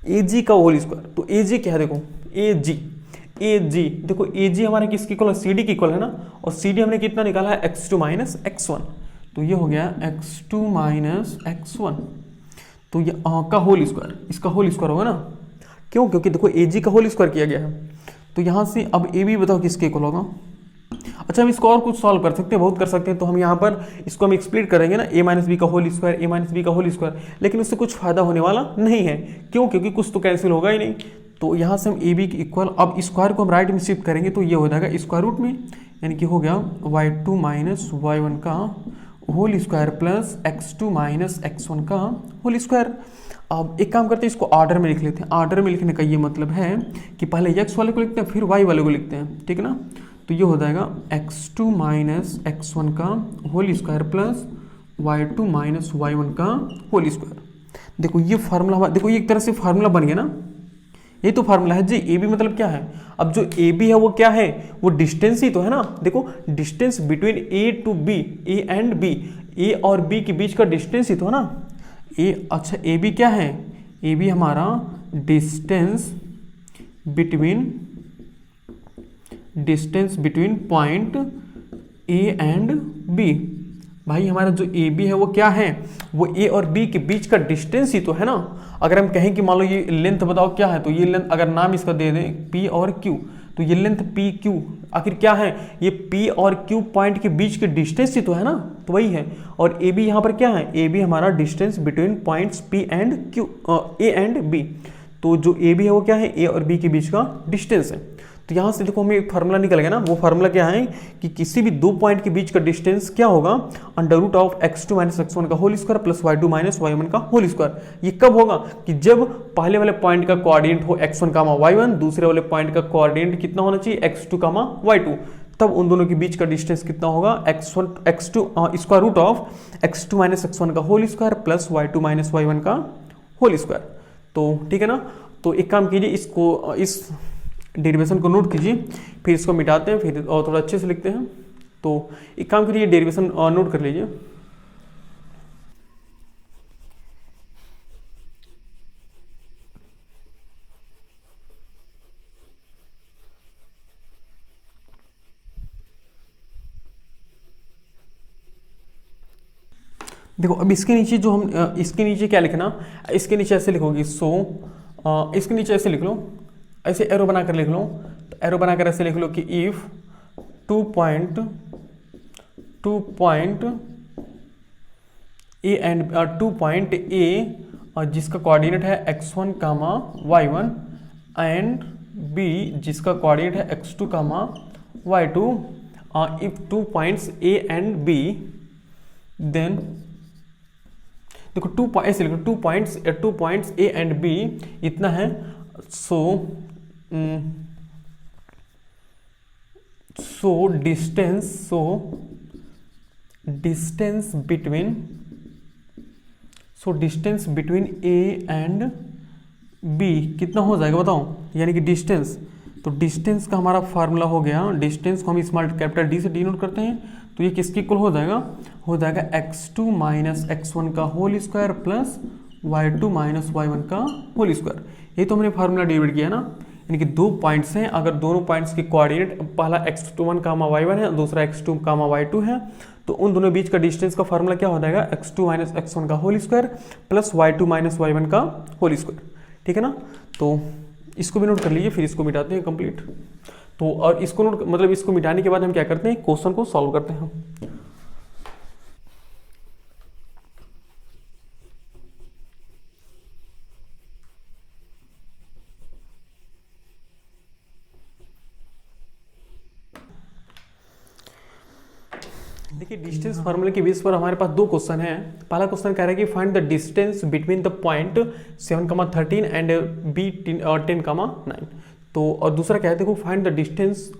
ए जी का होल स्क्वायर। तो ए जी क्या है देखो, ए जी देखो, ए जी हमारा किसकी इक्वल है, सी डी की इक्वल है ना, और सी डी हमने कितना निकाला है X two minus x one, तो ये हो गया X two minus x one, तो ये का होल स्क्वायर, इसका होल स्क्वायर होगा ना, क्यों, क्योंकि देखो ए जी का होल स्क्वायर किया गया है। तो यहाँ से अब ए बी बताओ किसके इक्वल होगा। अच्छा हम इसको और कुछ सॉल्व कर सकते हैं, बहुत कर सकते हैं, तो हम यहाँ पर इसको हम एक्सप्लिट करेंगे ना, ए माइनस बी का होल स्क्वायर, ए माइनस बी का होल स्क्वायर, लेकिन उससे कुछ फायदा होने वाला नहीं है, क्यों, क्योंकि कुछ तो कैंसिल होगा ही नहीं। तो यहाँ से हम ए बी की इक्वल, अब स्क्वायर को हम राइट में शिफ्ट करेंगे तो ये हो जाएगा स्क्वायर रूट में, यानी कि हो गया Y two minus Y one का whole square plus x two minus x one का होल स्क्वायर। अब एक काम करते हैं, इसको ऑर्डर में लिख लेते हैं। ऑर्डर में लिखने का ये मतलब है कि पहले एक्स वाले को लिखते हैं फिर वाई वाले को लिखते हैं, ठीक है ना। तो ये हो जाएगा x two minus x one का whole square plus y two minus Y one का होल स्क्वायर। देखो ये फार्मूला, देखो ये एक तरह से फार्मूला बन गया ना, ये तो फार्मूला है जी। ए बी मतलब क्या है, अब जो ए बी है वो क्या है, वो डिस्टेंस ही तो है ना। देखो distance between A to B, A and B, A और बी के बीच का डिस्टेंस ही तो है ना। ए अच्छा ए बी क्या है, ए बी हमारा distance between point A and B. भाई हमारा जो ए बी है वो क्या है, वो ए और बी के बीच का डिस्टेंस ही तो है ना। अगर हम कहें कि मान लो ये लेंथ बताओ क्या है, तो ये लेंथ अगर नाम इसका दे दें पी और क्यू, तो ये लेंथ पी क्यू आखिर क्या है, ये पी और क्यू पॉइंट के बीच के डिस्टेंस ही तो है ना, तो वही है। और ए बी यहाँ पर क्या है, ए बी हमारा distance between points P and Q, A and B. तो जो ए बी है वो क्या है, ए और बी के बीच का डिस्टेंस है। तो यहाँ से देखो हमें एक फार्मूला निकल गया ना, वो फार्मूला क्या है कि किसी भी दो पॉइंट के बीच का डिस्टेंस क्या होगा, under root of x two minus x one का whole square plus y two minus Y one का होल स्क्वायर। ये कब होगा कि जब पहले वाले पॉइंट का कोऑर्डिनेट हो x one comma y one, दूसरे वाले पॉइंट का कोऑर्डिनेट कितना होना चाहिए x two comma y two, तब उन दोनों के बीच का डिस्टेंस कितना होगा x two square root of x two minus x one का whole square plus y two minus Y one का होल स्क्वायर। तो ठीक है ना। तो एक काम कीजिए, इसको इस डेरिवेशन को नोट कीजिए, फिर इसको मिटाते हैं, फिर और थोड़ा अच्छे से लिखते हैं। तो एक काम करिए, डेरिवेशन नोट कर लीजिए। देखो अब इसके नीचे जो हम इसके नीचे क्या लिखना, इसके नीचे ऐसे लिखोगे इसके नीचे ऐसे लिख लो, ऐसे एरो बनाकर लिख लो। तो एरो बनाकर ऐसे लिख लो कि if two point A and two point A जिसका कोऑर्डिनेट है x1 comma y1 and b जिसका कोऑर्डिनेट है x2 comma y2, if two points a and b, then देखो ऐसे लिखो two points a and b इतना है। So distance between A and B कितना हो जाएगा बताओ, यानी कि डिस्टेंस। तो डिस्टेंस का हमारा फार्मूला हो गया, डिस्टेंस को हम स्मॉल कैपिटल डी से डिनोट करते हैं, तो ये किसके इक्वल हो जाएगा x2 माइनस x1 का whole square plus y2 minus y1 का होल स्क्वायर। ये तो हमने फार्मूला डिवाइड किया ना, यानी कि दो पॉइंट्स हैं, अगर दोनों पॉइंट्स के कोऑर्डिनेट पहला x1 कामा y1 है, दूसरा x2 कामा y2 है, तो उन दोनों बीच का डिस्टेंस का फार्मूला क्या हो जाएगा x2 माइनस x1 का whole square plus y2 minus y1 का होल स्क्वायर। ठीक है ना। तो इसको भी नोट कर लीजिए, फिर इसको मिटाते हैं कंप्लीट। तो और इसको नोट मतलब इसको मिटाने के बाद हम क्या करते हैं, क्वेश्चन को सॉल्व करते हैं। देखिए डिस्टेंस फार्मूले के बेस पर हमारे पास दो क्वेश्चन हैं। पहला क्वेश्चन कह रहा है कि find the distance between the point 7,13 and B 10,9। तो और दूसरा क्या है, देखो find the distance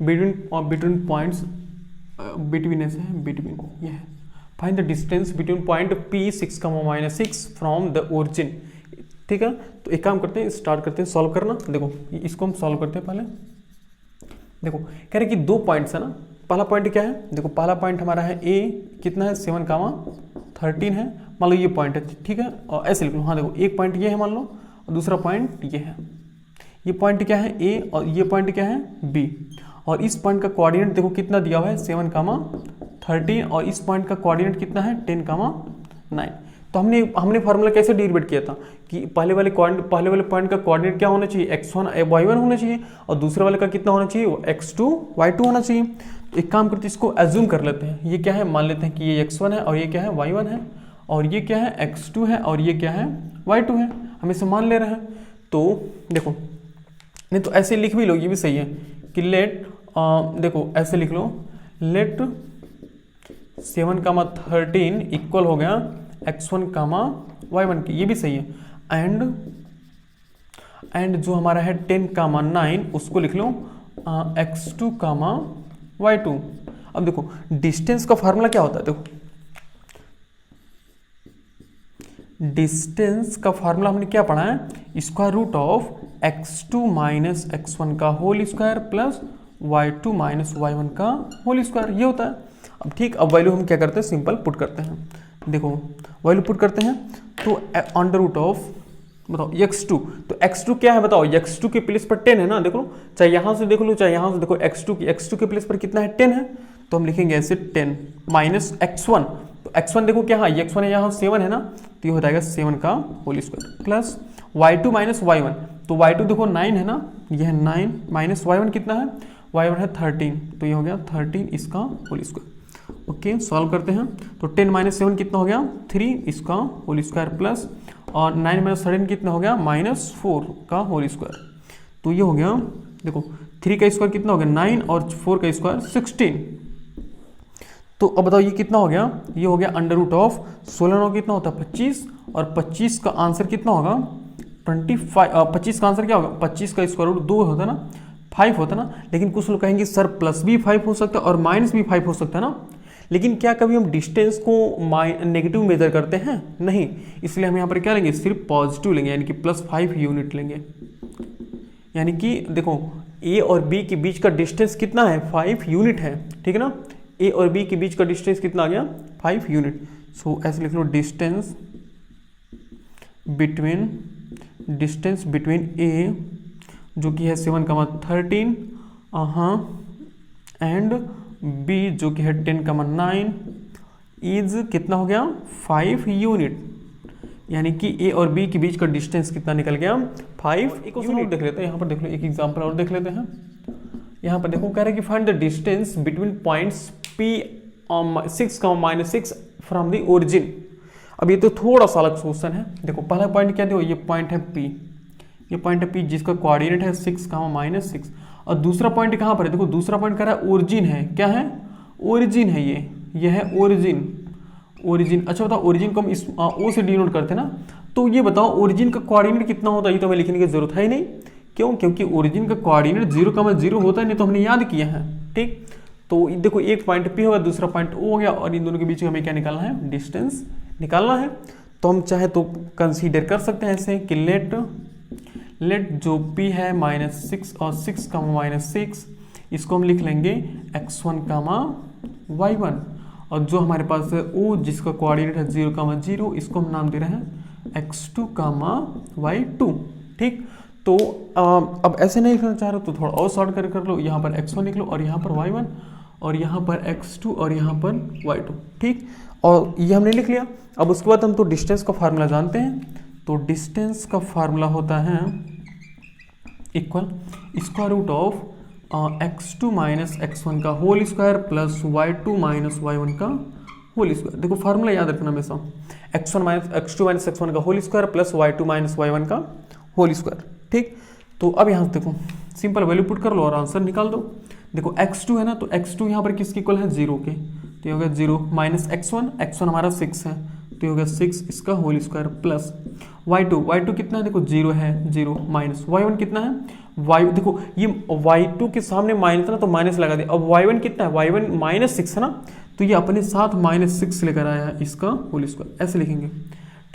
between points between ये find the distance between point P 6,-6 from the origin ठीक है। तो एक काम करते हैं, स्टार्ट करते हैं सॉल्व करना। देखो इसको हम सॉल्व करते हैं पहले। देखो कह रहे कि 2 पॉइंट्स है ना। पहला पॉइंट क्या है, देखो पहला पॉइंट हमारा है ए, कितना है 7,13 है, मान लो ये पॉइंट है, ठीक है। और ऐसे लिख लो, हाँ देखो एक पॉइंट ये है मान लो, और दूसरा पॉइंट ये है। ये पॉइंट क्या है ए, और ये पॉइंट क्या है बी। और इस पॉइंट का कोऑर्डिनेट देखो कितना दिया हुआ है 7,13, और इस पॉइंट का कोऑर्डिनेट कितना है 10,9। तो हमने फार्मूला कैसे डेरिवेट किया था कि पहले वाले पॉइंट का कोऑर्डिनेट क्या होना चाहिए, x1 y1 होना चाहिए, और दूसरे वाले का कितना होना चाहिए, वो x2 y2 होना चाहिए। तो एक काम करते हैं, इसको एज्यूम कर लेते हैं। ये क्या है, मान लेते हैं कि ये x1 है, और ये क्या है y1 है, और ये क्या है x2 है, और ये क्या है y2 है। हम इसे मान ले रहे हैं। तो देखो, नहीं तो ऐसे लिख भी लो, ये भी सही है कि लेट, देखो ऐसे लिख लो, लेट 7,13 इक्वल हो गया x1, y1 की, ये भी सही है। एंड जो हमारा है 10,9 उसको लिख लो x2, y2। अब देखो डिस्टेंस का फार्मूला क्या होता है, देखो डिस्टेंस का फार्मूला हमने क्या पढ़ा है, square root of x2 minus x1 का whole square plus y2 minus y1 का होल स्क्वायर, ये होता है। अब ठीक, अब वैल्यू हम क्या करते हैं, सिंपल पुट करते हैं। देखो वैल्यू पुट करते हैं, तो अंडर रूट ऑफ, बताओ x2, तो x2 क्या है बताओ, x2 के प्लेस पर 10 है ना, देखो चाहे यहां से देख लो चाहे यहां से देखो, x2 के प्लेस पर कितना है 10 है, तो हम लिखेंगे ऐसे 10 माइनस x1, तो x1 देखो क्या है, x1 है यहाँ 7 है ना, तो ये हो जाएगा 7 का whole square plus y2 minus y1, तो y2 देखो 9 है ना, ये है 9 माइनस y1 कितना है, y1 है 13, तो ये हो गया 13 इसका होल स्क्वायर। ओके सॉल्व करते हैं, तो 10 माइनस 7 कितना हो गया 3 इसका होल स्क्वायर प्लस, और 9 माइनस 13 कितना हो गया -4 का होल स्क्वायर। तो ये हो गया, देखो 3 का स्क्वायर कितना हो गया 9, और 4 का स्क्वायर 16। तो अब बताओ ये कितना हो गया, ये हो गया अंडर रूट ऑफ 16 कितना होता है 25, और 25 का आंसर कितना होगा 25। 25 का आंसर क्या होगा, 25 का स्क्वायर रूट 2 होता है ना, 5 होता है ना। लेकिन कुछ लोग कहेंगे सर प्लस भी 5 हो सकता है और माइनस भी 5 हो सकता है ना, लेकिन क्या कभी हम डिस्टेंस को नेगेटिव मेजर करते हैं, नहीं, इसलिए हम यहाँ पर क्या लेंगे, सिर्फ पॉजिटिव लेंगे, यानी कि +5 यूनिट लेंगे। यानी कि देखो ए और बी के बीच का डिस्टेंस कितना है 5 यूनिट है, ठीक है ना, ए और बी के बीच का डिस्टेंस कितना आ गया 5 यूनिट। सो ऐसे लिख लो, डिस्टेंस बिटवीन ए जो कि है 7,13 एंड बी जो कि है 10,9 इज कितना हो गया 5 यूनिट, यानी कि ए और बी के बीच का डिस्टेंस कितना निकल गया 5 यूनिट। देख लेते हैं यहाँ पर, देख लो एक एग्जांपल और देख लेते हैं। यहाँ पर देखो कह रहे हैं कि find the distance between points P 6,-6 from the origin. अब ये तो थोड़ा सा अलग क्वेश्चन है। देखो पहला पॉइंट क्या देखो, ये पॉइंट है P, ये पॉइंट है P जिसका कोऑर्डिनेट है 6,-6, और दूसरा पॉइंट कहाँ पर है, देखो दूसरा पॉइंट कह रहा है ओरिजिन है, क्या है ओरिजिन है, ये है ओरिजिन। अच्छा बताओ ओरिजिन को हम इस O से डिनोट करते हैं ना, तो ये बताओ ओरिजिन का कोऑर्डिनेट कितना होता है, ये तो हमें लिखने की जरूरत है ही नहीं, क्यों, क्योंकि ओरिजिन का कोऑर्डिनेट 0,0 होता है, नहीं तो हमने याद किया है, ठीक। तो देखो एक पॉइंट P होगा, दूसरा पॉइंट O हो गया, और इन दोनों के बीच में हमें क्या निकालना है, डिस्टेंस निकालना है। तो हम चाहे तो कंसीडर कर सकते हैं ऐसे कि लेट जो P है -6 और 6,-6, इसको हम लिख लेंगे x1, y1, और जो हमारे पास है O जिसका कोऑर्डिनेट है 0,0, इसको हम नाम दे रहे हैं x2, y2, ठीक। तो अब ऐसे नहीं लिखना चाह रहे तो थोड़ा और शॉर्ट कर लो, यहाँ पर x1 लिख लो, और यहाँ पर y1, और यहाँ पर x2, और यहाँ पर y2, ठीक। और ये हमने लिख लिया। अब उसके बाद हम तो डिस्टेंस का फार्मूला जानते हैं, तो डिस्टेंस का फार्मूला होता है equal square root of x2 minus x1 का whole square plus y2 minus y1 का होल स्क्वायर। देखो फार्मूला याद रखना हमेशा, x2 माइनस x1 का whole square plus y2 minus y1 का होल स्क्वायर, ठीक। तो अब यहाँ से देखो सिंपल वैल्यू पुट कर लो और आंसर निकाल दो। देखो x2 है ना, तो x2 यहाँ पर किसके इक्वल है 0 के, तो ये हो गया 0 माइनस x1 हमारा 6 है, तो ये हो गया 6 इसका होल स्क्वायर प्लस y2 कितना है, देखो 0 है 0 माइनस y1 कितना है देखो ये y2 के सामने माइनस ना, तो माइनस लगा दिया। अब y1 कितना है, y1 -6 है ना, तो ये अपने साथ -6 लेकर आया इसका होल स्क्वायर, ऐसे लिखेंगे,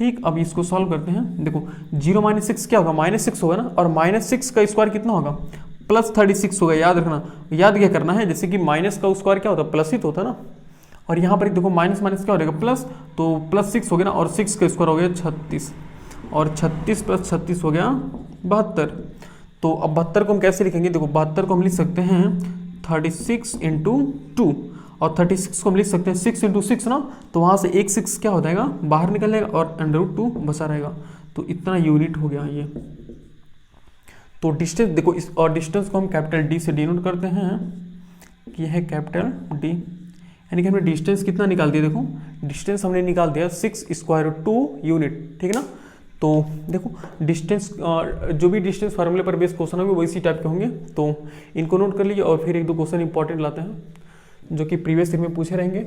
ठीक, अब इसको सॉल्व करते हैं। देखो 0 माइनस 6 क्या होगा, -6 होगा ना, और -6 का स्क्वायर कितना होगा, +36 होगा। याद रखना, याद क्या करना है, जैसे कि माइनस का स्क्वायर क्या होता है, प्लस ही तो होता है ना। और यहाँ पर देखो माइनस माइनस क्या हो जाएगा, प्लस, तो +6 हो गया ना, और 6 का स्क्वायर हो गया 36, और 36 + 36 हो गया 72। तो अब 72 को हम कैसे लिखेंगे, देखो 72 को हम लिख सकते हैं 36 × 2, और 36 को हम लिख सकते हैं 6 × 6 ना, तो वहाँ से एक 6 क्या हो जाएगा, बाहर निकल जाएगा, और √2 बचा रहेगा। तो इतना यूनिट हो गया ये। तो डिस्टेंस देखो, इस और डिस्टेंस को हम कैपिटल D से डिनोट करते हैं कि यह है कैपिटल D, यानी कि हमने डिस्टेंस कितना निकाल दिया, देखो डिस्टेंस हमने निकाल दिया 6√2 यूनिट, ठीक है ना। तो देखो डिस्टेंस, जो भी डिस्टेंस फार्मूले पर बेस्ड क्वेश्चन होंगे वो इसी टाइप के होंगे, तो इनको नोट कर लीजिए। और फिर एक दो क्वेश्चन इंपॉर्टेंट लाते हैं जो कि प्रीवियस ईयर में पूछे रहेंगे।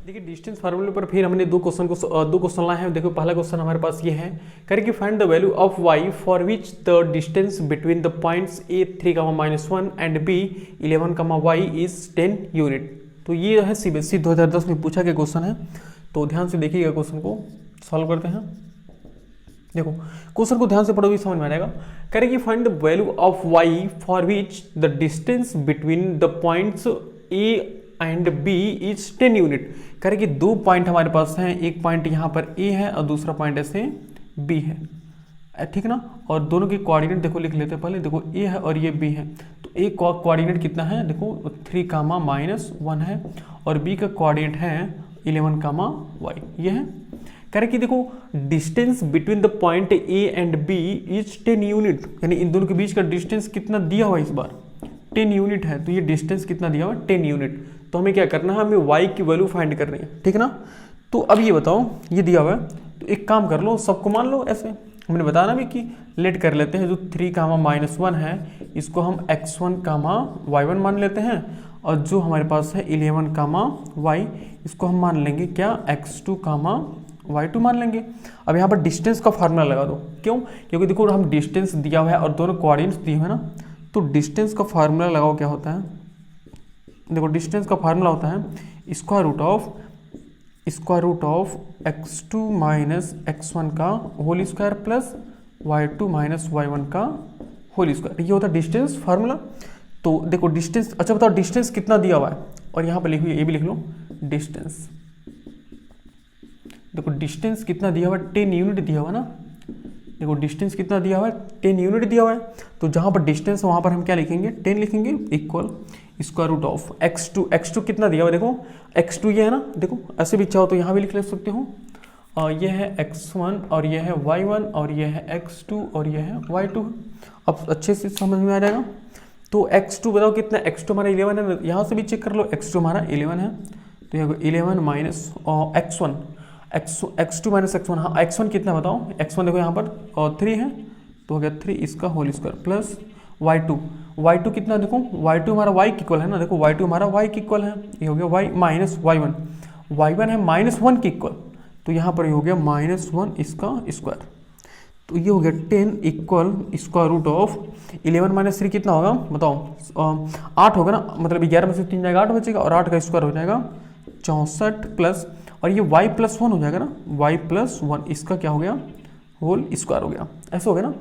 देखिए डिस्टेंस फार्मूले पर फिर हमने दो क्वेश्चन लाए हैं। देखो पहला क्वेश्चन हमारे पास ये है, करें कि find the value of y for which the distance between the points a 3, and b 11, y is 10 unit. तो ये है CBSE 2010 में पूछा गया क्वेश्चन है, तो ध्यान से देखिएगा, क्वेश्चन को सॉल्व करते हैं। देखो क्वेश्चन को ध्यान से पढ़ोगे समझ में आ जाएगा। करें कि find the value of y for which the distance between the points a and b is 10 unit. करें कि दो पॉइंट हमारे पास हैं, एक पॉइंट यहाँ पर a है और दूसरा पॉइंट ऐसे b है, ठीक ना। और दोनों के कोऑर्डिनेट देखो लिख लेते हैं पहले। देखो a है और ये b है, तो a का कोऑर्डिनेट कितना है, देखो 3, -1 है, और b का कोऑर्डिनेट है 11, y ये है। करें कि देखो distance between the point a and b is 10 unit, यानी इन दोनों के बीच का डिस्टेंस कितना दिया हुआ इस बार 10 यूनिट है। तो ये डिस्टेंस कितना दिया हुआ 10 यूनिट। तो हमें क्या करना है, हमें y की वैल्यू फाइंड करनी है, ठीक ना। तो अब ये बताओ, ये दिया हुआ है, तो एक काम कर लो, सबको मान लो ऐसे। हमने बताया ना भी कि लेट कर लेते हैं, जो 3, -1 है इसको हम x1, y1 मान लेते हैं, और जो हमारे पास है 11, y इसको हम मान लेंगे क्या, x2, y2 मान लेंगे। अब यहाँ पर डिस्टेंस का फार्मूला लगा दो, क्यों, क्योंकि देखो हम डिस्टेंस दिया हुआ है और दोनों कोऑर्डिनेट्स दिए हुए हैं ना, तो डिस्टेंस का फार्मूला लगाओ, क्या होता है, देखो डिस्टेंस का फार्मूला होता है square root of x2 - x1 का whole square plus y2 - y1 का होल स्क्वायर। ये होता है डिस्टेंस फार्मूला। तो देखो डिस्टेंस, अच्छा बताओ डिस्टेंस कितना दिया हुआ है, और यहाँ पर लिखो, ये भी लिख लो डिस्टेंस। देखो डिस्टेंस कितना दिया हुआ है, 10 यूनिट दिया हुआ है ना। देखो डिस्टेंस कितना दिया हुआ है, 10 यूनिट दिया हुआ है। तो जहाँ पर डिस्टेंस है वहाँ पर हम क्या लिखेंगे, 10 लिखेंगे, equal square root of x2 कितना दिया हुआ है, देखो x2 ये है ना, देखो ऐसे भी चाहो तो यहाँ भी लिख ले सकते हो। ये है x1 और ये है y1 और ये है x2 और ये है y2। अब अच्छे से समझ में आ जाएगा। तो x2 बताओ कितना, x2 हमारा 11 है, यहाँ से भी चेक कर लो, x2 हमारा 11 है, तो ये 11 minus x1, x2 minus x1, हाँ x1 कितना बताओ, x1 देखो यहाँ पर 3 है, तो हो गया 3 इसका होल स्क्वायर प्लस y2 कितना, देखो y2 हमारा y की इक्वल है ना, देखो y2 हमारा y की इक्वल है, ये हो गया y माइनस y1 है -1 की इक्वल, तो यहाँ पर ये हो गया -1 इसका स्क्वायर। तो ये हो गया 10 इक्वल स्क्वायर रूट ऑफ 11 - 3 कितना होगा बताओ, 8 होगा ना, मतलब 11 में से 3 जाएगा 8 बचेगा, और 8 का स्क्वायर हो जाएगा 64 प्लस, और ये y+1 हो जाएगा ना, y+1 इसका क्या हो गया होल स्क्वायर हो गया, ऐसा हो गया ना।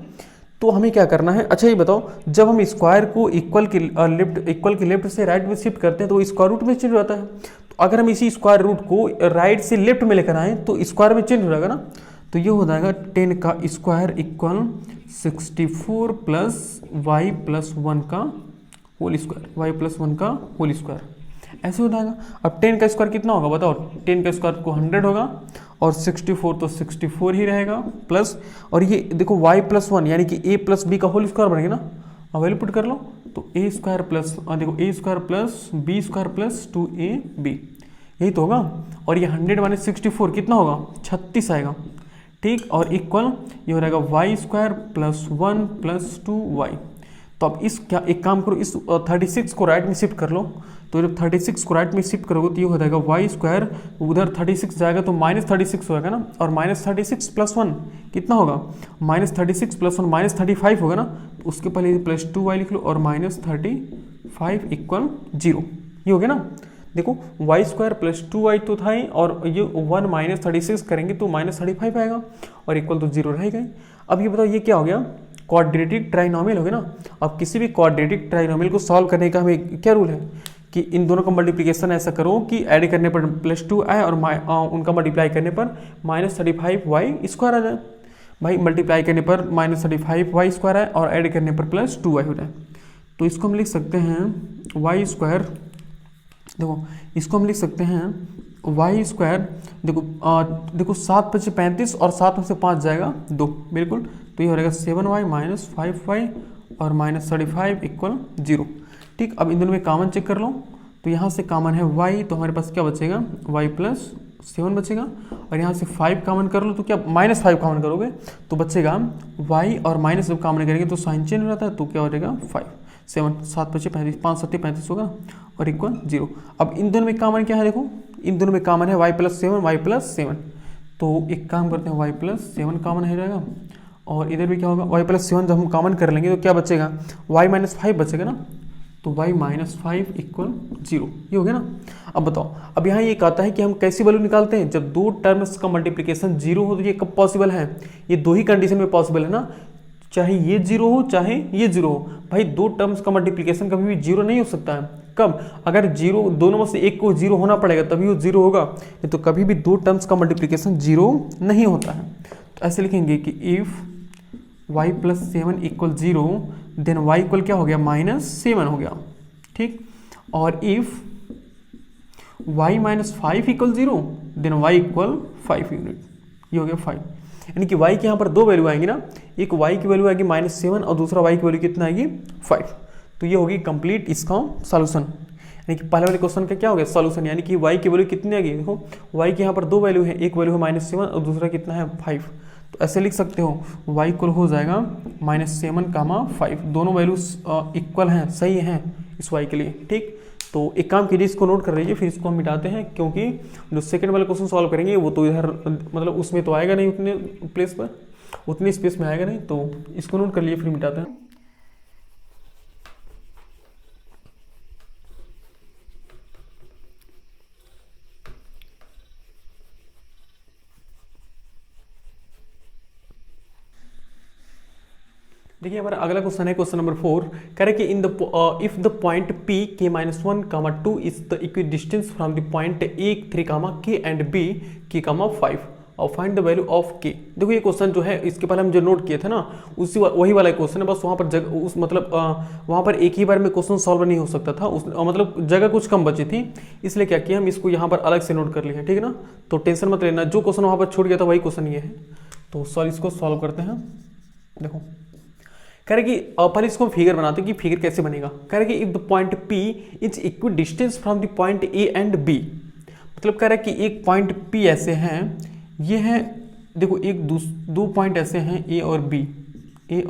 तो हमें क्या करना है, अच्छा ये बताओ, जब हम स्क्वायर को इक्वल के लेफ्ट से राइट में शिफ्ट करते हैं तो स्क्वायर रूट में चेंज हो जाता है। तो अगर हम इसी स्क्वायर रूट को राइट से लेफ्ट में लेकर आए तो स्क्वायर में चेंज हो जाएगा ना। तो ये हो जाएगा 10 का स्क्वायर इक्वल 64 प्लस y+1 का होल स्क्वायर, ऐसे हो जाएगा। अब 10 का स्क्वायर कितना होगा बताओ, 10 का स्क्वायर को 100 होगा, और 64 तो 64 ही रहेगा प्लस, और ये देखो y+1 यानी कि a प्लस b का होल स्क्वायर बनेगा ना, अब वैल्यू पुट कर लो, तो a स्क्वायर प्लस, देखो a square plus b square plus 2ab, यही तो होगा। और ये 100 माइनस 64 कितना होगा, 36 आएगा, ठीक, और इक्वल ये हो जाएगा y square plus 1 plus 2y। तो अब इस क्या एक काम करो, इस 36 को राइट में शिफ्ट कर लो। तो जब 36 को राइट में शिफ्ट करोगे तो ये हो जाएगा वाई स्क्वायर, उधर 36 जाएगा तो -36 होगा ना, और -36 + 1 कितना होगा, -36 + 1 -35 होगा ना। तो उसके पहले +2y लिख लो और -35 = 0, ये हो गया ना। देखो वाई स्क्वायर +2y तो था ही, और ये 1 -36 करेंगे तो -35 आएगा और इक्वल तो 0 रहेगा ही। अब ये बताओ ये क्या हो गया, क्वाड्रेटिक ट्राइनोमियल हो गया ना। अब किसी भी क्वाड्रेटिक ट्राइनोमियल को सॉल्व करने का हमें क्या रूल है कि इन दोनों का मल्टीप्लिकेशन ऐसा करो कि ऐड करने पर +2 आए और उनका मल्टीप्लाई करने पर -35y² आ जाए। भाई मल्टीप्लाई करने पर -35y² आए और ऐड करने पर +2y हो जाए। तो इसको हम लिख सकते हैं y², देखो इसको हम लिख सकते हैं y², देखो 7 × 5 = 35 और 7 में से 5 जाएगा 2, बिल्कुल। तो ये हो जाएगा 7y - 5y और -35 = 0। ठीक, अब इन दोनों में कॉमन चेक कर लो। तो यहाँ से कॉमन है y, तो हमारे पास क्या बचेगा, y + 7 बचेगा। और यहाँ से 5 कॉमन कर लो तो क्या -5 कॉमन करोगे तो बचेगा y, और माइनस जब कॉमन करेंगे तो साइन चेंज हो जाता है, तो क्या हो जाएगा 5 7 7 × 5 = 35, 5 7 35 होगा और इक्वल 0। अब इन दोनों में कॉमन क्या है, देखो इन दोनों में कॉमन है y + 7 y + 7। तो एक काम करते हैं y + 7 कॉमन हो जाएगा, और इधर भी क्या होगा y + 7 जब हम कॉमन कर लेंगे तो क्या बचेगा, y - 5 बचेगा ना। तो y - 5 = 0, ये हो गया ना। अब बताओ, अब यहाँ ये कहता है कि हम कैसी वैल्यू निकालते हैं, जब दो टर्म्स का मल्टीप्लिकेशन 0 हो तो ये कब पॉसिबल है, ये दो ही कंडीशन में पॉसिबल है ना, चाहे ये 0 हो चाहे ये 0 हो। भाई दो टर्म्स का मल्टीप्लिकेशन कभी भी 0 नहीं हो सकता है। कब, अगर 0 दोनों में से एक को 0 होना पड़ेगा तभी वो 0 होगा, नहीं तो कभी भी दो टर्म्स का मल्टीप्लिकेशन 0 नहीं होता है। तो ऐसे लिखेंगे कि if y + 7 = 0 then y equal क्या हो गया, -7 हो गया। ठीक, और if y - 5 = 0 then y = 5 unit, ये हो गया 5। यानी कि y के यहाँ पर दो वैल्यू आएंगी ना, एक y की वैल्यू आएगी -7 और दूसरा y की वैल्यू कितना आएगी 5। तो ये होगी कंप्लीट इसका सॉल्यूशन। यानी कि पहले वाले क्वेश्चन का क्या हो गया सॉल्यूशन, यानी कि y की वैल्यू कितनी आएगी, देखो y के यहाँ पर दो वैल्यू है, एक वैल्यू है -7 और दूसरा कितना है 5। तो ऐसे लिख सकते हो y इक्वल हो जाएगा -7, 5, दोनों वैल्यूज इक्वल हैं, सही हैं इस y के लिए। ठीक, तो एक काम कीजिए, इसको नोट कर लीजिए, फिर इसको हम मिटाते हैं, क्योंकि जो सेकंड वाला क्वेश्चन सॉल्व करेंगे वो तो इधर मतलब उसमें तो आएगा नहीं, उतने प्लेस पर उतनी स्पेस में आएगा नहीं। तो इसको नोट कर लिए फिर मिटाते हैं। देखिए हमारा अगला क्वेश्चन है क्वेश्चन नंबर 4, कह रहे कि in the if the point p k - 1, 2 is the equidistance from the point a 3, k and b k, 5 और find the value of k। देखो ये क्वेश्चन जो है इसके पहले हम जो नोट किए थे ना उसी वही वाला क्वेश्चन है, बस वहाँ पर उस मतलब वहाँ पर एक ही बार में क्वेश्चन सॉल्व नहीं हो सकता था, उस मतलब जगह कुछ कम बची थी, इसलिए क्या किया हम इसको यहाँ पर अलग से नोट कर लिए, ठीक है ना। तो टेंशन मत लेना, जो क्वेश्चन वहाँ पर छूट गया था वही क्वेश्चन ये है। तो इसको सॉल्व करते हैं। देखो कह रहे कि पहले इसको हम फिगर बनाते हैं कि फिगर कैसे बनेगा। कह रहे कि if the point P is equi distance from the point A and B, मतलब कह रहा है कि एक पॉइंट P ऐसे हैं, ये है देखो एक दो पॉइंट ऐसे हैं A और B, कह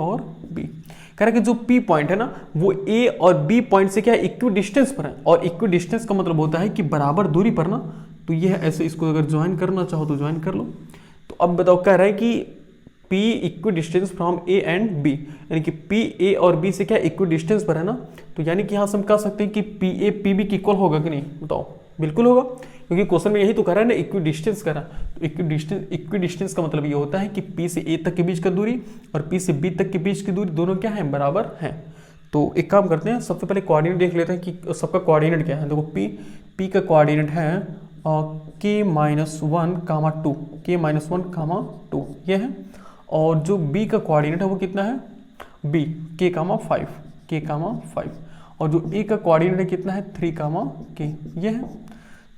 रहा है कि जो P पॉइंट है ना वो A और B पॉइंट से क्या इक्वी डिस्टेंस पर है, और इक्वी डिस्टेंस का मतलब होता है कि बराबर दूरी पर ना। तो ये है ऐसे, इसको अगर ज्वाइन करना चाहो तो ज्वाइन कर लो। तो अब बताओ कह रहा है कि P equi distance from A and B, यानी कि P A और B से क्या इक्वी डिस्टेंस पर है ना। तो यानी कि यहाँ से हम कह सकते हैं कि PA PB की इक्वल होगा कि नहीं, बताओ बिल्कुल होगा, क्योंकि क्वेश्चन में यही तो कह रहा है ना इक्वी डिस्टेंस कह रहा है। तो इक्वी डिस्टेंस का मतलब ये होता है कि P से A तक के बीच का दूरी और P से B तक के बीच की दूरी दोनों क्या है, बराबर है। तो एक काम करते हैं, सबसे पहले कोऑर्डिनेट देख लेते हैं कि सबका कोऑर्डिनेट क्या है। देखो P का कोऑर्डिनेट है k - 1, 2 ये है, और जो B का कोऑर्डिनेट है वो कितना है B k, 5, और जो A का कोऑर्डिनेट है कितना है 3, k ये है।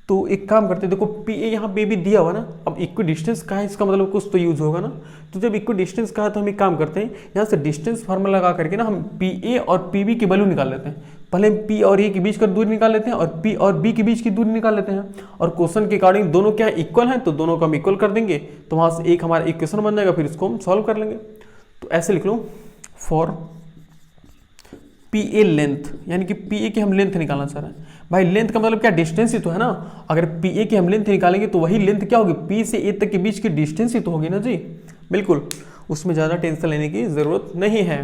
तो एक काम करते हैं, देखो PA यहाँ पे भी दिया हुआ ना, अब इक्वी डिस्टेंस का है इसका मतलब कुछ तो यूज होगा ना। तो जब इक्वी डिस्टेंस का है तो हम एक काम करते हैं, यहाँ से डिस्टेंस फार्मूला लगा करके ना हम PA और PB की वैल्यू निकाल लेते हैं। पहले हम P और A के बीच का दूरी निकाल लेते हैं और P और B के बीच की दूरी निकाल लेते हैं, और क्वेश्चन के अकॉर्डिंग दोनों क्या इक्वल हैं तो दोनों को हम इक्वल कर देंगे, तो वहाँ से एक हमारा इक्वेशन बन जाएगा, फिर इसको हम सॉल्व कर लेंगे। तो ऐसे लिख लो, फॉर पी ए लेंथ, यानी कि पी ए की हम लेंथ निकालना चाह रहे हैं। भाई लेंथ का मतलब क्या, डिस्टेंस ही तो है ना। अगर पी ए की हम लेंथ निकालेंगे तो वही लेंथ क्या होगी, पी से ए तक के बीच की डिस्टेंस ही तो होगी ना जी। बिल्कुल, उसमें ज़्यादा टेंशन लेने की ज़रूरत नहीं है।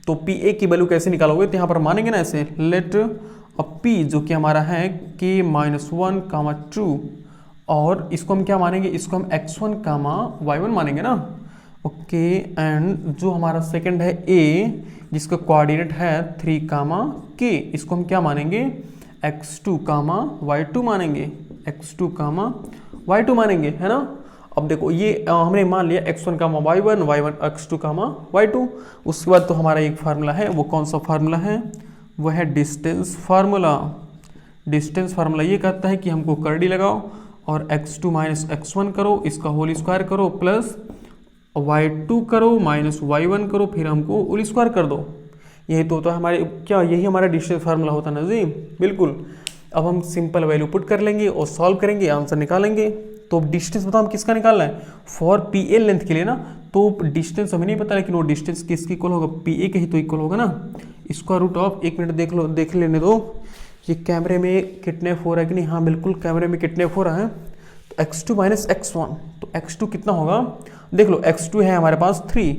तो पी ए की वैल्यू कैसे निकालोगे, तो यहाँ पर मानेंगे ना ऐसे, लेट पी जो कि हमारा है के -1, 2, और इसको हम क्या मानेंगे, इसको हम x1, y1 मानेंगे ना। ओके, एंड जो हमारा सेकंड है ए जिसका कोऑर्डिनेट है 3, k, इसको हम क्या मानेंगे, x2, y2 मानेंगे, x2, y2 मानेंगे, है ना। अब देखो ये हमने मान लिया x1, y1, y1, x2, y2। उसके बाद तो हमारा एक फार्मूला है, वो कौन सा फार्मूला है, वो है डिस्टेंस फार्मूला। डिस्टेंस फार्मूला ये कहता है कि हमको कर्डी लगाओ और x2 माइनस x1 करो, इसका होल स्क्वायर करो, प्लस y2 करो माइनस y1 करो, फिर हमको होल स्क्वायर कर दो। यही तो होता है हमारे, क्या यही हमारा डिस्टेंस फार्मूला होता है ना जी। बिल्कुल, अब हम सिंपल वैल्यू पुट कर लेंगे और सॉल्व करेंगे, आंसर निकालेंगे। तो डिस्टेंस बताओ हम किसका निकालना है, फॉर पी ए लेंथ के लिए ना। तो डिस्टेंस हमें नहीं पता, लेकिन वो डिस्टेंस किसकी इक्वल होगा, पी ए के ही तो इक्वल होगा ना। स्क्वायर रूट ऑफ, एक मिनट देख लो, देख लेने दो ये कैमरे में कितने हो रहा है कि नहीं। हाँ बिल्कुल, कैमरे में कितने हो रहा है, तो x2 माइनस x1, तो x2 कितना होगा, देख लो x2 है हमारे पास 3,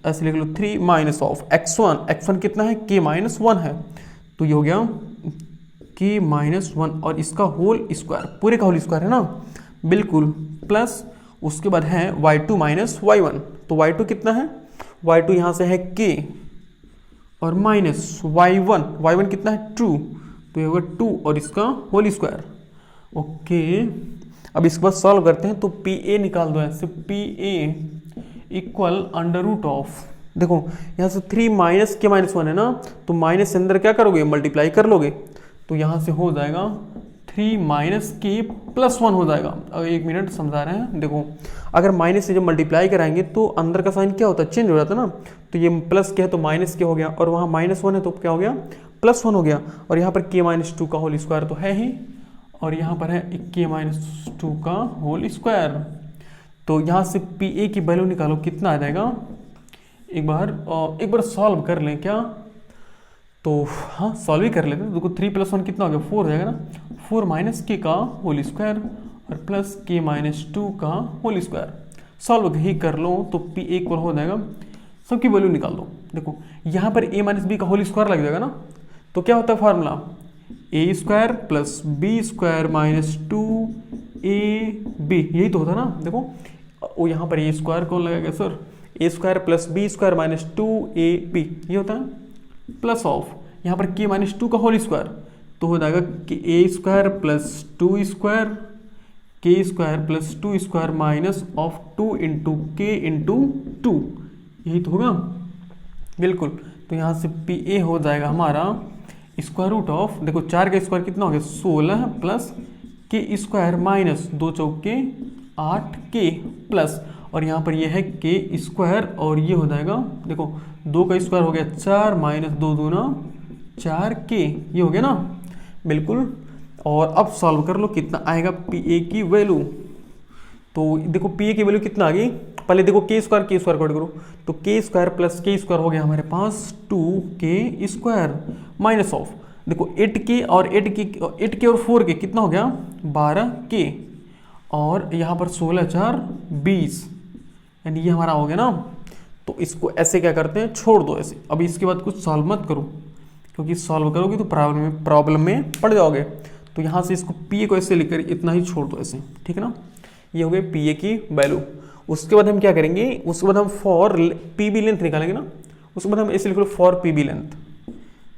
ऐसे लिख लो 3 माइनस ऑफ x1 कितना है, k-1 है, तो ये हो गया k-1 और इसका होल स्क्वायर, पूरे का होल स्क्वायर है ना। बिल्कुल, प्लस उसके बाद है y2 माइनस y1, तो y2 कितना है, y2 यहाँ से है k और माइनस y1 कितना है 2, तो ये होगा 2 और इसका होल स्क्वायर। ओके, अब इसके बाद सॉल्व करते हैं, तो पी ए निकाल दो ऐसे, P A equal under root of, देखो यहाँ से 3 माइनस k-1 है ना, तो माइनस से अंदर क्या करोगे, मल्टीप्लाई कर लोगे, तो यहाँ से हो जाएगा 3 माइनस k+1 हो जाएगा। अब एक मिनट समझा रहे हैं, देखो अगर माइनस से जब मल्टीप्लाई कराएंगे तो अंदर का साइन क्या होता है, चेंज हो जाता है ना। तो ये प्लस के है तो माइनस के हो गया, और वहाँ -1 है तो क्या हो गया, +1 हो गया, और यहाँ पर k-2 का होल स्क्वायर तो है ही, और यहाँ पर है k-2 का होल स्क्वायर। तो यहाँ से पी ए की वैल्यू निकालो, कितना आ जाएगा, एक बार सॉल्व कर लें क्या, तो हाँ सॉल्व ही कर लेते हैं। देखो 3 + 1 कितना हो गया, 4 हो जाएगा ना, 4 माइनस के का होल स्क्वायर और प्लस k-2 का होल स्क्वायर। सॉल्व ही कर लो तो पी ए इक्वल हो जाएगा, सबकी वैल्यू निकाल दो। देखो यहाँ पर a माइनस बी का होल स्क्वायर लग जाएगा ना, तो क्या होता है फार्मूला, a square plus B square minus 2ab, यही तो होता है ना। देखो वो यहाँ पर a स्क्वायर कौन लगेगा sir, a square plus B square minus 2ab, ये होता है, प्लस ऑफ यहाँ पर k-2 का होल स्क्वायर, तो हो जाएगा कि a square plus 2 square k square plus 2 square minus of 2 into k into 2, यही तो होगा। बिल्कुल, तो यहाँ से पी ए हो जाएगा हमारा स्क्वायर रूट ऑफ, देखो 4 का स्क्वायर कितना हो गया 16 प्लस के स्क्वायर माइनस 2 चौके 8k प्लस, और यहाँ पर ये है के स्क्वायर, और ये हो जाएगा देखो 2 का स्क्वायर हो गया 4 माइनस 2 दूना 4k, ये हो गया ना। बिल्कुल, और अब सॉल्व कर लो कितना आएगा पी ए की वैल्यू। तो देखो पी ए की वैल्यू कितना आ गई, पहले देखो के स्क्वायर कट करो, तो के स्क्वायर प्लस के स्क्वायर हो गया हमारे पास 2k स्क्वायर माइनस ऑफ, देखो 8k और 8k और 4k कितना हो गया 12k, और यहाँ पर 16 4 20, यानी ये हमारा हो गया ना। तो इसको ऐसे क्या करते हैं, छोड़ दो ऐसे। अभी इसके बाद कुछ सॉल्व मत करो, क्योंकि सॉल्व करोगे तो प्रॉब्लम में पड़ जाओगे। तो यहाँ से इसको पी ए को ऐसे लिखकर इतना ही छोड़ दो ऐसे, ठीक है ना। ये हो गई पी ए की वैल्यू। उसके बाद हम क्या करेंगे, उसके बाद हम फॉर पी बी लेंथ निकालेंगे ना। उसके बाद हम ऐसे लिख लो फॉर पी बी लेंथ,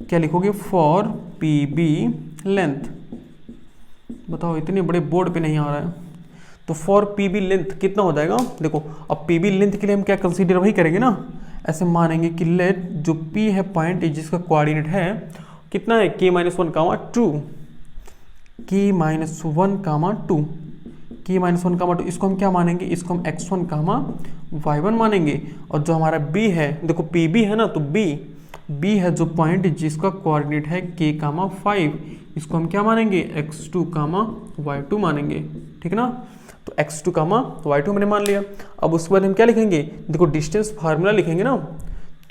क्या लिखोगे, फॉर पी बी लेंथ। बताओ इतने बड़े बोर्ड पे नहीं आ रहा है। तो फॉर पी बी लेंथ कितना हो जाएगा, देखो अब पी बी लेंथ के लिए हम क्या कंसीडर वही करेंगे ना, ऐसे मानेंगे कि लेट जो पी है पॉइंट जिसका कोऑर्डिनेट है कितना है k-1, 2 k-1, 2 k-1, 2, इसको हम क्या मानेंगे, इसको हम x1, y1 मानेंगे। और जो हमारा b है, देखो pb है ना, तो b है जो पॉइंट जिसका कोऑर्डिनेट है k, 5, इसको हम क्या मानेंगे, x2, y2 मानेंगे, ठीक ना। तो x2, y2 मैंने मान लिया। अब उसके बाद हम क्या लिखेंगे, देखो डिस्टेंस फार्मूला लिखेंगे ना,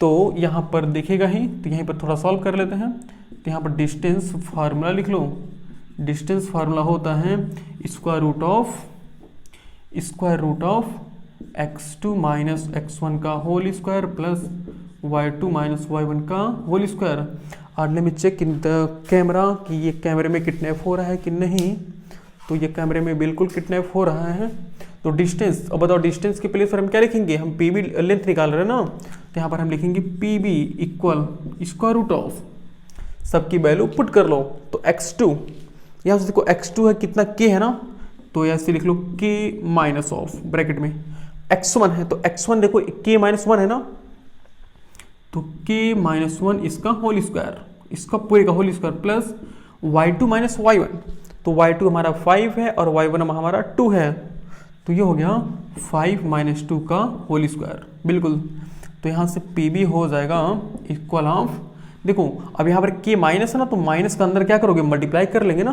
तो यहाँ पर दिखेगा ही, तो यहीं पर थोड़ा सॉल्व कर लेते हैं। तो यहाँ पर डिस्टेंस फार्मूला लिख लो। डिस्टेंस फार्मूला होता है square root of x2 minus x1 का whole square plus y2 minus y1 का होल स्क्वायर। और let me check in the camera कि ये कैमरे में किडनैप हो रहा है कि नहीं। तो ये कैमरे में बिल्कुल किडनैप हो रहा है। तो डिस्टेंस, अब बताओ डिस्टेंस के प्लेस पर हम क्या लिखेंगे, हम पीबी लेंथ निकाल रहे हैं ना, तो यहाँ पर हम लिखेंगे PB equal square root of, सबकी वैल्यू पुट कर लो। तो x2, यहाँ से देखो x2 है कितना, k है ना, तो ऐसे लिख लो k माइनस ऑफ ब्रैकेट में x1 है, तो x1 देखो k माइनस 1 है ना, तो k माइनस 1 इसका होल स्क्वायर, इसका पूरे का whole square plus y2 minus y1, तो y2 हमारा 5 है और y1 हमारा 2 है, तो ये हो गया 5 माइनस 2 का होल स्क्वायर बिल्कुल। तो यहाँ से pb हो जाएगा इक्वल ऑफ, देखो अब यहाँ पर k माइनस है ना, तो माइनस का अंदर क्या करोगे, मल्टीप्लाई कर लेंगे ना,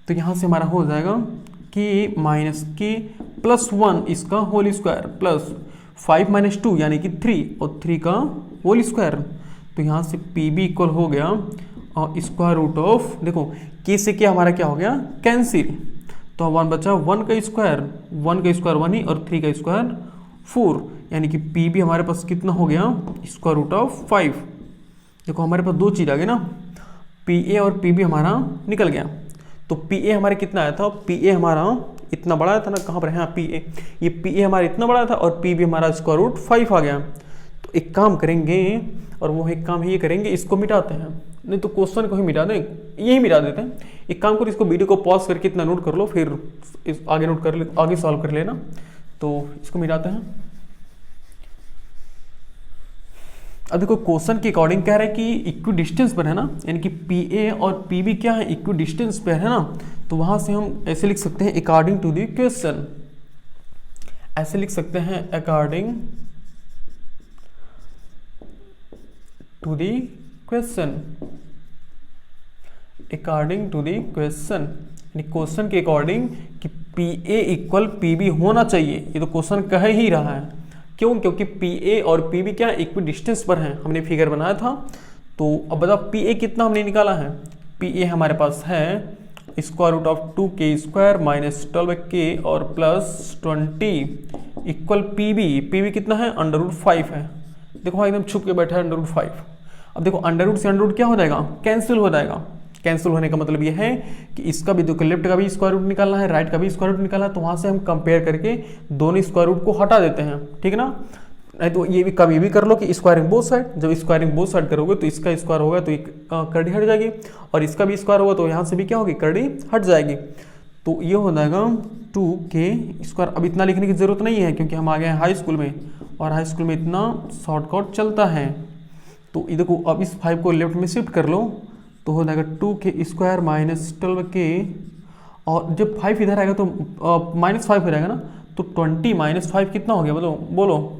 तो यहाँ से हमारा हो जाएगा k माइनस के प्लस 1 इसका होल स्क्वायर प्लस 5 माइनस 2 यानी कि 3 और 3 का होल स्क्वायर। तो यहाँ से pb इक्वल हो गया और स्क्वायर रूट ऑफ, देखो k से क्या हमारा क्या हो गया, कैंसिल, तो 1 बचा 1 का स्क्वायर 1 ही और 3 का स्क्वायर 4, यानी कि pb हमारे पास कितना हो गया, स्क्वायर रूट ऑफ 5। देखो हमारे पास दो चीज़ आ गई ना, pa और pb हमारा निकल गया। तो pa हमारे कितना आया था, pa हमारा इतना बड़ा था ना, कहाँ पर है, हाँ pa, ये pa हमारा इतना बड़ा था और pb हमारा स्क्वायर रूट 5 आ गया। तो एक काम करेंगे, और वो एक काम ये करेंगे, इसको मिटाते हैं, नहीं तो क्वेश्चन को ही मिटा दें, यही मिटा देते हैं। एक काम करो, इसको वीडियो को पॉज करके इतना नोट कर लो, फिर इस आगे नोट कर ले, आगे सॉल्व कर लेना। तो इसको मिटाते हैं। अब देखो क्वेश्चन के अकॉर्डिंग कह रहा है कि इक्वी डिस्टेंस पर है ना, यानी कि PA और PB क्या है, इक्वी डिस्टेंस पर है ना, तो वहां से हम ऐसे लिख सकते हैं अकॉर्डिंग टू द क्वेश्चन, ऐसे लिख सकते हैं according to the question, according to the question, यानी क्वेश्चन के अकॉर्डिंग कि PA इक्वल PB होना चाहिए, ये तो क्वेश्चन कह ही रहा है। क्यों, क्योंकि PA और PB क्या इक्वी डिस्टेंस पर हैं, हमने फिगर बनाया था। तो अब बताओ PA कितना हमने निकाला है, PA हमारे पास है square root of 2k square minus 12k और प्लस 20 इक्वल PB कितना है, अंडर रूट 5 है। देखो हाँ एकदम छुप के बैठा है अंडर रूट 5। अब देखो अंडर रूट से अंडर रूट क्या हो जाएगा, कैंसिल हो जाएगा। कैंसिल होने का मतलब ये है कि इसका भी देखो लेफ्ट का भी स्क्वायर रूट निकालना है, राइट का भी स्क्वायर रूट निकालना है, तो वहाँ से हम कंपेयर करके दोनों स्क्वायर रूट को हटा देते हैं, ठीक है ना। नहीं तो ये भी कभी भी कर लो कि स्क्वायरिंग बोथ साइड, जब स्क्वायरिंग बोथ साइड करोगे तो इसका स्क्वायर होगा तो एक करड़ी हट जाएगी, और इसका भी स्क्वायर होगा तो यहाँ से भी क्या होगी, करड़ी हट जाएगी। तो ये हो जाएगा 2k स्क्वायर। अब इतना लिखने की जरूरत नहीं है क्योंकि हम आ गए हैं हाई स्कूल में, और हाई स्कूल में इतना शॉर्टकट चलता है। तो ये देखो अब इस 5 को लेफ्ट में शिफ्ट कर लो, तो हो जाएगा 2k स्क्वायर माइनस 12k, और जब 5 इधर आएगा तो -5 हो जाएगा ना, तो 20 माइनस 5 कितना हो गया, बोलो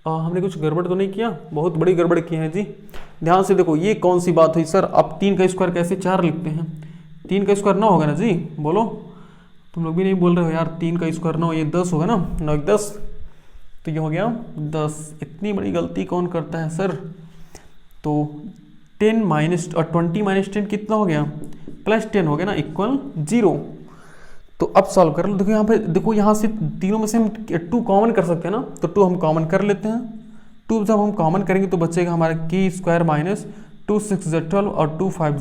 हमने कुछ गड़बड़ तो नहीं किया, बहुत बड़ी गड़बड़ की है जी। ध्यान से देखो ये कौन सी बात हुई सर, अब 3 का स्क्वायर कैसे 4 लिखते हैं, 3 का स्क्वायर 9 होगा ना जी, बोलो तुम लोग भी नहीं बोल रहे हो यार, 3 का स्क्वायर 9, ये 10 होगा ना, 9 10, तो ये हो गया 10। इतनी बड़ी गलती कौन करता है सर। तो 10 माइनस और 20 माइनस 10 कितना हो गया, +10 हो गया ना, इक्वल 0। तो अब सॉल्व कर लो, देखो यहाँ पे, देखो यहाँ से तीनों में से हम 2 कॉमन कर सकते हैं ना, तो 2 हम कॉमन कर लेते हैं। 2 जब हम कॉमन करेंगे तो बचेगा हमारा k स्क्वायर माइनस 2 6 12 और 2 5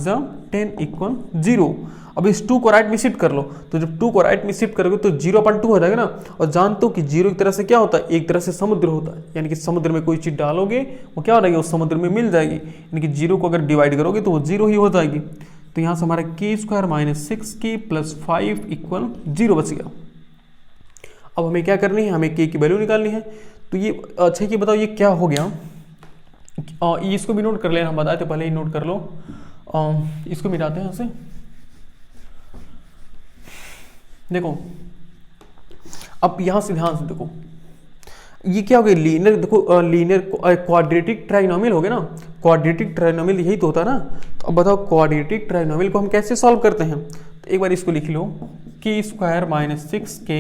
10 इक्वल 0। अब इस 2 को राइट में शिफ्ट कर लो, तो जब 2 को राइट में शिफ्ट करोगे तो 0/2 हो जाएगा ना, और जानते हो कि 0 एक तरह से क्या होता है, एक तरह से समुद्र होता है, यानी कि समुद्र में कोई चीज़ डालोगे वो क्या हो जाएगी, उस समुद्र में मिल जाएगी, यानी कि 0 को अगर डिवाइड करोगे तो वो 0 ही हो जाएगी। तो यहाँ से हमारा k square minus 6k plus 5 equal 0 बच गया। अब हमें क्या करनी है, हमें k की वैल्यू निकालनी है। तो ये अच्छा कि बताओ ये क्या हो गया, ये इसको भी नोट कर लेना, हम बताए थे पहले ही, नोट कर लो। इसको मिटाते हैं यहाँ से, देखो अब यहाँ से ध्यान से देखो ये क्या हो गया, लीनियर, देखो लीनियर क्वाड्रेटिक ट्राइनोमियल हो गया ना, क्वाड्रेटिक ट्राइनोमियल यही तो होता है ना। तो अब बताओ क्वाड्रेटिक ट्राइनोमियल को हम कैसे सॉल्व करते हैं, तो एक बार इसको लिख लो, k square minus 6k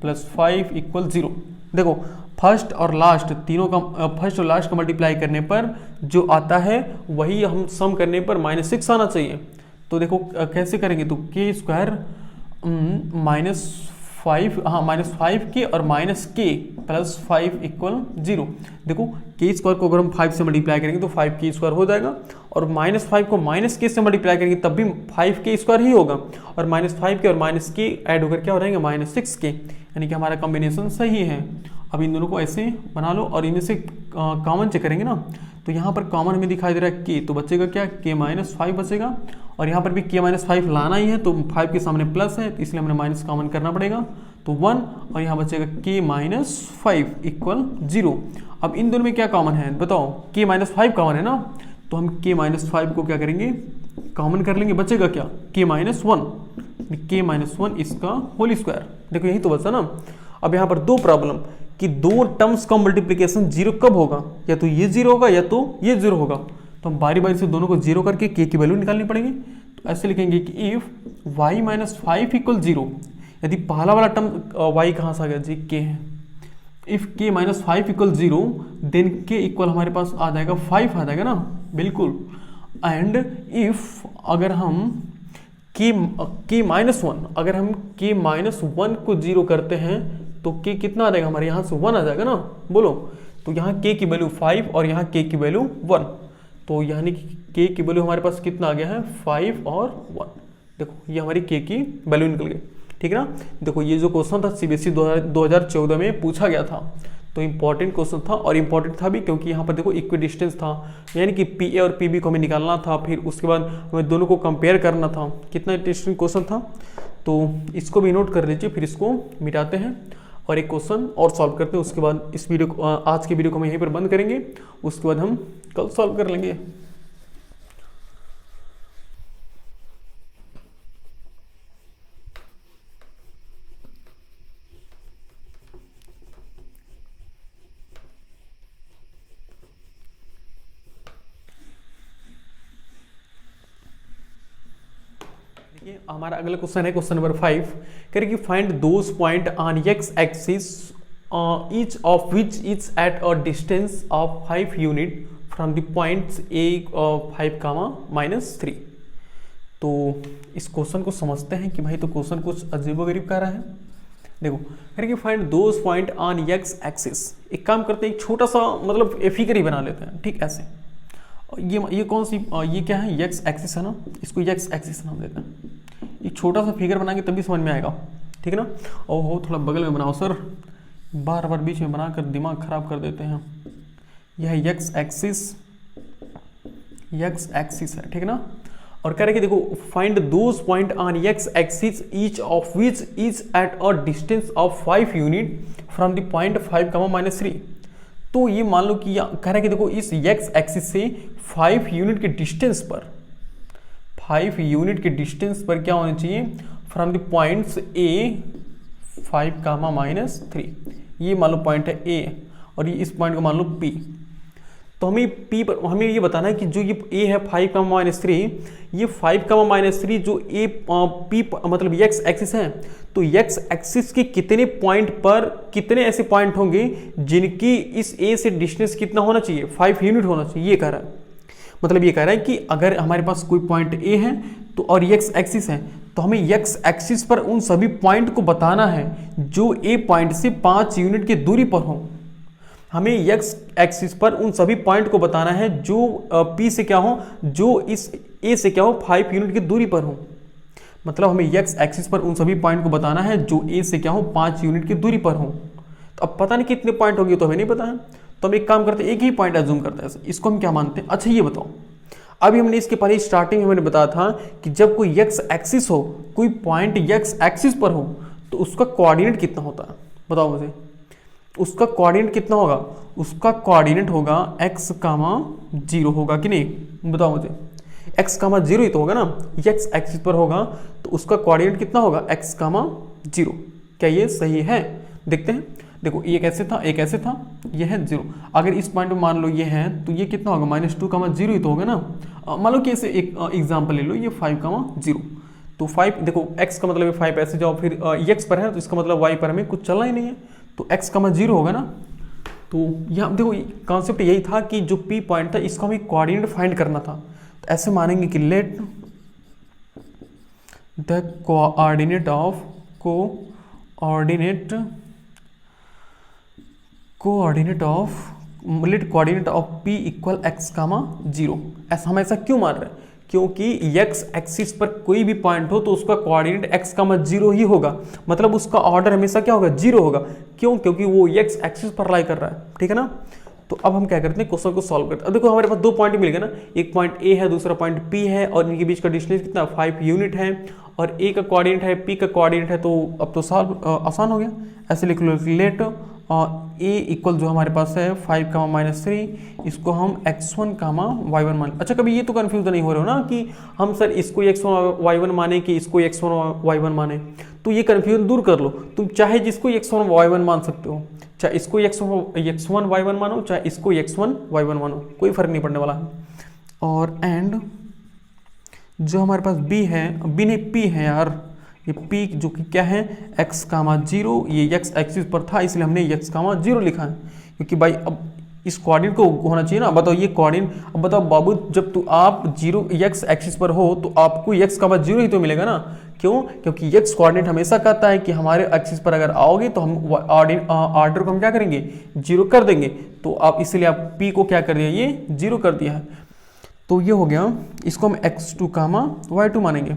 plus 5 equal 0। देखो फर्स्ट और लास्ट तीनों का फर्स्ट और लास्ट का मल्टीप्लाई करने पर जो आता है वही हम सम करने पर -6 आना चाहिए। तो देखो कैसे करेंगे, तो के स्क्वायर -5, हाँ -5k और -k + 5 = 0। देखो के स्क्वायर को अगर हम 5 से मल्टीप्लाई करेंगे तो 5k स्क्वायर हो जाएगा, और -5 को -k से मल्टीप्लाई करेंगे तब भी 5k स्क्वायर ही होगा, और -5k और -k ऐड होकर क्या हो जाएंगे -6k, यानी कि हमारा कॉम्बिनेशन सही है। अब इन दोनों को ऐसे बना लो और इनमें से कॉमन चेक करेंगे ना, तो यहाँ पर कॉमन में दिखाई दे रहा है k, तो बचेगा क्या, k-5 बचेगा, और यहाँ पर भी k-5 लाना ही है, तो 5 के सामने प्लस है इसलिए हमने माइनस कॉमन करना पड़ेगा, तो 1, और यहाँ बचेगा k-5 = 0। अब इन दोनों में क्या कॉमन है बताओ, k-5 कॉमन है ना, तो हम k-5 को क्या करेंगे, कॉमन कर लेंगे, बचेगा क्या, k-1, k-1 इसका होल स्क्वायर। देखो यही तो बचा ना। अब यहाँ पर दो प्रॉब्लम कि दो टर्म्स का मल्टीप्लिकेशन 0 कब होगा, या तो ये 0 होगा या तो ये 0 होगा, तो हम बारी बारी से दोनों को 0 करके k की वैल्यू निकालनी पड़ेगी। तो ऐसे लिखेंगे कि इफ y-5 = 0, यदि पहला वाला टर्म y कहाँ से आ गया जी, k है, इफ k-5 = 0 देन k इक्वल हमारे पास आ जाएगा 5 आ जाएगा ना, बिल्कुल। एंड इफ अगर हम k-1 अगर हम k-1 को 0 करते हैं तो k कितना आ जाएगा हमारे यहाँ से 1 आ जाएगा ना, बोलो। तो यहाँ k की वैल्यू 5 और यहाँ k की वैल्यू 1, तो यानी कि k की वैल्यू हमारे पास कितना आ गया है 5 और 1। देखो ये हमारी k की वैल्यू निकल गई, ठीक है ना। देखो ये जो क्वेश्चन था CBSE 2014 में पूछा गया था, तो इंपॉर्टेंट क्वेश्चन था, और इंपॉर्टेंट था भी क्योंकि यहाँ पर देखो इक्वी डिस्टेंस था, यानी कि PA और PB को हमें निकालना था, फिर उसके बाद हमें दोनों को कंपेयर करना था। कितना इंटरेस्टिंग क्वेश्चन था, तो इसको भी नोट कर लीजिए। फिर इसको मिटाते हैं और एक क्वेश्चन और सॉल्व करते हैं, उसके बाद इस वीडियो को आज के वीडियो को हम यहीं पर बंद करेंगे, उसके बाद हम कल सॉल्व कर लेंगे। हमारा अगला क्वेश्चन है क्वेश्चन नंबर 5, कह रहे कि find those point on x axis each of which is at a distance of 5 unit from the points a 5, -3। तो इस क्वेश्चन को समझते हैं कि भाई, तो क्वेश्चन कुछ अजीबोगरीब कह रहा है। देखो कह रहे कि find those point on x axis, एक काम करते हैं, एक छोटा सा मतलब फिगर ही बना लेते हैं, ठीक ऐसे। ये कौन सी ये क्या है, x एक्सिस है ना, इसको x एक्सिस नाम देते हैं। एक छोटा सा फिगर बनाएंगे तभी समझ में आएगा, ठीक है ना। और हो थोड़ा बगल में बनाओ सर, बार बार बीच में बनाकर दिमाग खराब कर देते हैं। यह x एक्सिस है, ठीक है ना। और कह रहे कि देखो find those point on x axis each of which is at a distance of 5 unit from the point 5, -3। तो ये मान लो कि कह रहा है कि देखो इस x एक्सिस से 5 यूनिट के डिस्टेंस पर, 5 यूनिट के डिस्टेंस पर क्या होना चाहिए, फ्रॉम द पॉइंट्स a 5, -3। ये मान लो पॉइंट है a और ये इस पॉइंट को मान लो p। तो हमें ये बताना है कि जो ये a है 5, -3, ये 5, -3 जो a p मतलब x एक्सिस है, तो x एक्सिस के कितने पॉइंट पर कितने ऐसे पॉइंट होंगे जिनकी इस a से डिस्टेंस कितना होना चाहिए, 5 यूनिट होना चाहिए, ये कह रहा है। मतलब ये कह रहा है कि अगर हमारे पास कोई पॉइंट a है तो और x एक्सिस है, तो हमें x एक्सिस पर उन सभी पॉइंट को बताना है जो a पॉइंट से 5 यूनिट की दूरी पर हो। हमें x एक्सिस पर उन सभी पॉइंट को बताना है जो p से क्या हो, जो इस a से क्या हो 5 यूनिट की दूरी पर हो। मतलब हमें x एक्सिस पर उन सभी पॉइंट को बताना है जो a से क्या हो 5 यूनिट की दूरी पर हो। तो अब पता नहीं कितने पॉइंट होंगे, तो हमें नहीं पता है, तो हम एक काम करते हैं, एक ही पॉइंट अज्यूम करते हैं। इसको हम क्या मानते हैं, अच्छा ये बताओ, अभी हमने इसके पहले स्टार्टिंग में मैंने बताया था कि जब कोई x एक्सिस हो, कोई पॉइंट x एक्सिस पर हो, तो उसका कोऑर्डिनेट कितना होता है, बताओ मुझे। उसका कोऑर्डिनेट कितना होगा, उसका कोऑर्डिनेट होगा x, 0 होगा कि नहीं, बताओ मुझे। x, 0 ही तो होगा ना, x एक्सिस पर होगा तो उसका कोऑर्डिनेट कितना होगा, x, 0। क्या ये सही है, देखते हैं। देखो एक ऐसे था, एक ऐसे था, ये है 0। अगर इस पॉइंट में मान लो ये है, तो ये कितना होगा, -2, 0 ही तो होगा ना। मान लो कि ऐसे एक एग्जाम्पल ले लो, ये 5, 0। तो 5 देखो x का मतलब 5 ऐसे जाओ, फिर x पर है तो इसका मतलब y पर हमें कुछ चलना ही नहीं है, तो x, 0 होगा ना। तो यहाँ देखो कॉन्सेप्ट यही था कि जो P पॉइंट था इसको हमें कोऑर्डिनेट फाइंड करना था। तो ऐसे मानेंगे कि let the coordinate of P equal x, 0। ऐसा हम ऐसा क्यों मान रहे हैं? क्योंकि x एक्सिस पर कोई भी पॉइंट हो तो उसका कोऑर्डिनेट x, 0 ही होगा, मतलब उसका ऑर्डर हमेशा क्या होगा? 0 होगा। क्यों? क्योंकि वो x एक्सिस पर लाई कर रहा है, ठीक है ना। तो अब हम क्या करते हैं, क्वेश्चन को सॉल्व करते हैं। अब देखो हमारे पास 2 पॉइंट मिल गए ना, एक पॉइंट A है, दूसरा पॉइंट P है, और इनके बीच का डिस्टेंस कितना 5 यूनिट है, और A का कोऑर्डिनेट है, P का कोऑर्डिनेट है, तो अब तो सॉल्व आसान हो गया। ऐसे लिख लो, लेट A इक्वल जो हमारे पास है 5, -3, इसको हम x1, y1 मान। अच्छा, कभी ये तो कंफ्यूज नहीं हो रहे हो ना कि हम सर इसको x1 y1 माने कि इसको x1 y1 माने। तो ये कंफ्यूजन दूर कर लो, तुम चाहे जिसको x1 y1 मान सकते हो, चाहे इसको x1 y1 मानो, चाहे इसको x1 y1 मानो, कोई फर्क नहीं पड़ने वाला है। और एंड जो हमारे पास b है, b नहीं p है यार, ये p जो कि क्या है x, 0, ये x एक्सिस पर था इसलिए हमने x, 0 लिखा है, क्योंकि भाई अब इस कोऑर्डिनेट को होना चाहिए ना। बताओ ये कोऑर्डिनेट, अब बताओ बाबू, जब आप 0 x एक्सिस पर हो तो आपको x, 0 ही तो मिलेगा ना। क्यों? क्योंकि x कोऑर्डिनेट हमेशा कहता है कि हमारे एक्सिस पर अगर आओगे तो हम ऑर्डर को हम क्या करेंगे? 0 कर देंगे। तो आप इसलिए आप p को क्या कर दिया? ये 0 कर दिया है। तो ये हो गया, इसको हम x2, y2 मानेंगे।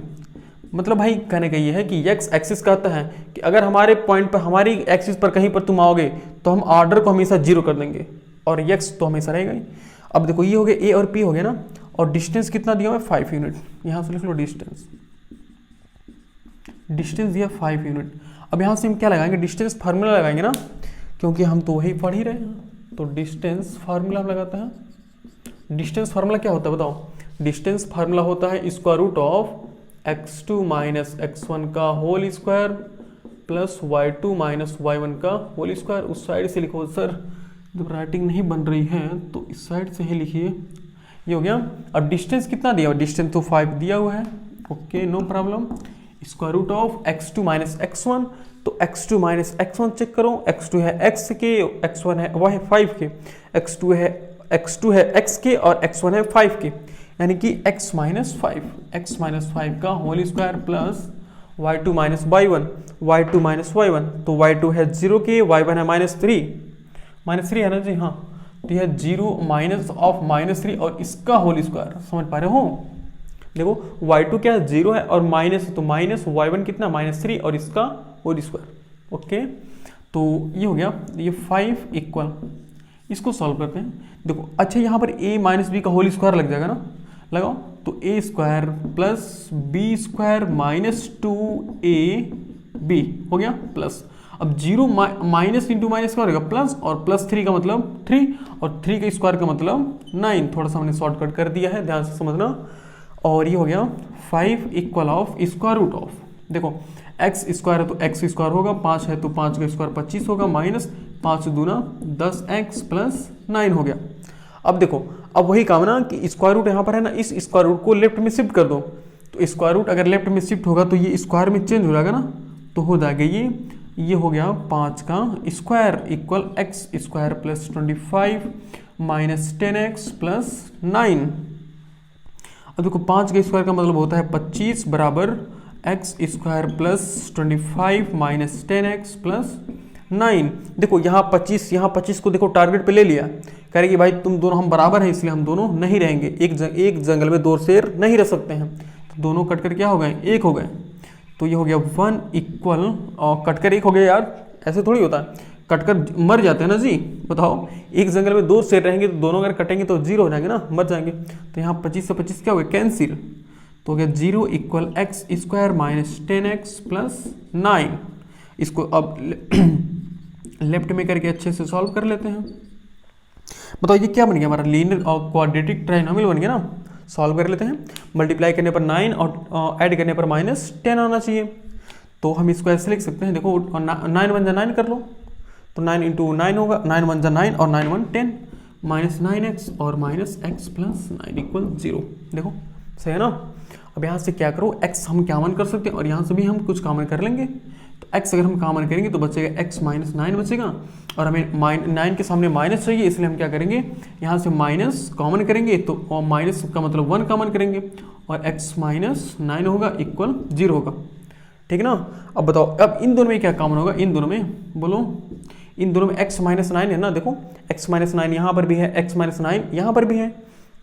मतलब भाई कहने का ये है कि x एक्सिस कहता है कि अगर हमारे पॉइंट पर, हमारी एक्सिस पर कहीं पर तुम आओगे तो हम ऑर्डर को हमेशा 0 कर देंगे, और x तो हमेशा रहेगा ही। अब देखो ये हो गया a और p हो गया ना, और डिस्टेंस कितना दिया हुआ है? 5 यूनिट। यहाँ से लिख लो डिस्टेंस दिया 5 यूनिट। अब यहाँ से हम क्या लगाएंगे? डिस्टेंस फार्मूला लगाएंगे ना, क्योंकि हम तो वही पढ़ ही रहे हैं। तो डिस्टेंस फार्मूला हम लगाते हैं। डिस्टेंस फार्मूला क्या होता है बताओ? डिस्टेंस फार्मूला होता है square root of x2 - x1 का whole square plus y2 - y1 का होल स्क्वायर। उस साइड से लिखो सर, जब राइटिंग नहीं बन रही है तो इस साइड से ही लिखिए। ये हो गया। अब डिस्टेंस कितना दिया हुआ? डिस्टेंस तो 5 दिया हुआ है, okay no problem. Square root of x2 - x1, तो x2 - x1 चेक करो। x2 है x के, x1 है वह है 5 के, x2 है x के और x1 है 5 के, यानी कि x - 5 का whole square plus y2 - y1, तो y2 है 0 के, y1 है -3 है ना जी, हाँ। तो यह 0 -3 और इसका होल स्क्वायर, समझ पा रहे हो? देखो y2 क्या है? 0 है, और माइनस, तो माइनस y1 कितना? -3 और इसका होल स्क्वायर, ओके। तो ये हो गया, ये 5 इक्वल, इसको सॉल्व करते हैं। देखो अच्छा, यहाँ पर a - b का होल स्क्वायर लग जाएगा ना, लगाओ। तो a square plus b square -2ab हो गया प्लस। अब 0 माइनस इंटू माइनस क्या हो जाएगा? प्लस, और +3 का मतलब 3, और 3 का स्क्वायर का मतलब 9। थोड़ा सा हमने शॉर्टकट कर दिया है, ध्यान से समझना। और ये हो गया 5 equal of square root of, देखो x स्क्वायर है तो x स्क्वायर होगा, 5 है तो 5 का स्क्वायर 25 होगा, माइनस 5 दूना 10x प्लस 9 हो गया। अब देखो, अब वही काम ना कि स्क्वायर रूट यहाँ पर है ना, इस स्क्वायर रूट को लेफ्ट में शिफ्ट कर दो। तो स्क्वायर रूट अगर लेफ्ट में शिफ्ट होगा तो ये स्क्वायर में चेंज हो जाएगा ना, तो हो जाएगा ये हो गया 5 का square equal x square plus 25 minus 10x plus 9। अब देखो 5 का स्क्वायर का मतलब होता है 25 बराबर x square plus 25 minus 10x plus 9। देखो यहाँ 25 को देखो टारगेट पे ले लिया, कह रहे कि भाई तुम दोनों हम बराबर हैं इसलिए हम दोनों नहीं रहेंगे, एक जंगल में 2 शेर नहीं रह सकते हैं। तो दोनों कटकर क्या हो गए? 1 हो गए। तो ये हो गया 1 इक्वल, और कटकर 1 हो गया यार, ऐसे थोड़ी होता है, कटकर मर जाते हैं ना जी। बताओ एक जंगल में 2 शेर रहेंगे तो दोनों अगर कटेंगे तो 0 हो जाएंगे ना, मर जाएंगे। तो यहाँ 25 से 25 क्या हो गया? कैंसिल। तो हो गया 0 equal x square minus 10x plus 9। इसको अब लेफ्ट में करके अच्छे से सॉल्व कर लेते हैं। बताओ ये क्या बन गया? हमारा लीनियर और क्वाड्रेटिक ट्राइनोमियल बन गया ना। सॉल्व कर लेते हैं। मल्टीप्लाई करने पर 9 और ऐड करने पर -10 आना चाहिए। तो हम इसको ऐसे लिख सकते हैं, देखो 9 1 जा 9 कर लो, तो 9 इंटू 9 होगा, 9 1 जा 9 और 9 1 10, माइनस 9x और माइनस x प्लस 9 इक्वल 0। देखो सही है ना। अब यहाँ से क्या करो, x हम क्या मान कर सकते हैं और यहाँ से भी हम कुछ कॉमन कर लेंगे। तो तो x अगर हम कॉमन करेंगे तो बचेगा x माइनस 9 बचेगा, और हमें 9 के सामने माइनस चाहिए, इसलिए हम क्या करेंगे यहाँ से माइनस कॉमन करेंगे, तो माइनस का मतलब 1 कॉमन करेंगे और x माइनस 9 होगा इक्वल 0 होगा। ठीक है ना। अब बताओ अब इन दोनों में क्या कॉमन होगा, इन दोनों में बोलो, इन दोनों में x माइनस 9 है ना, देखो x माइनस 9 यहाँ पर भी है, x माइनस 9 यहाँ पर भी है,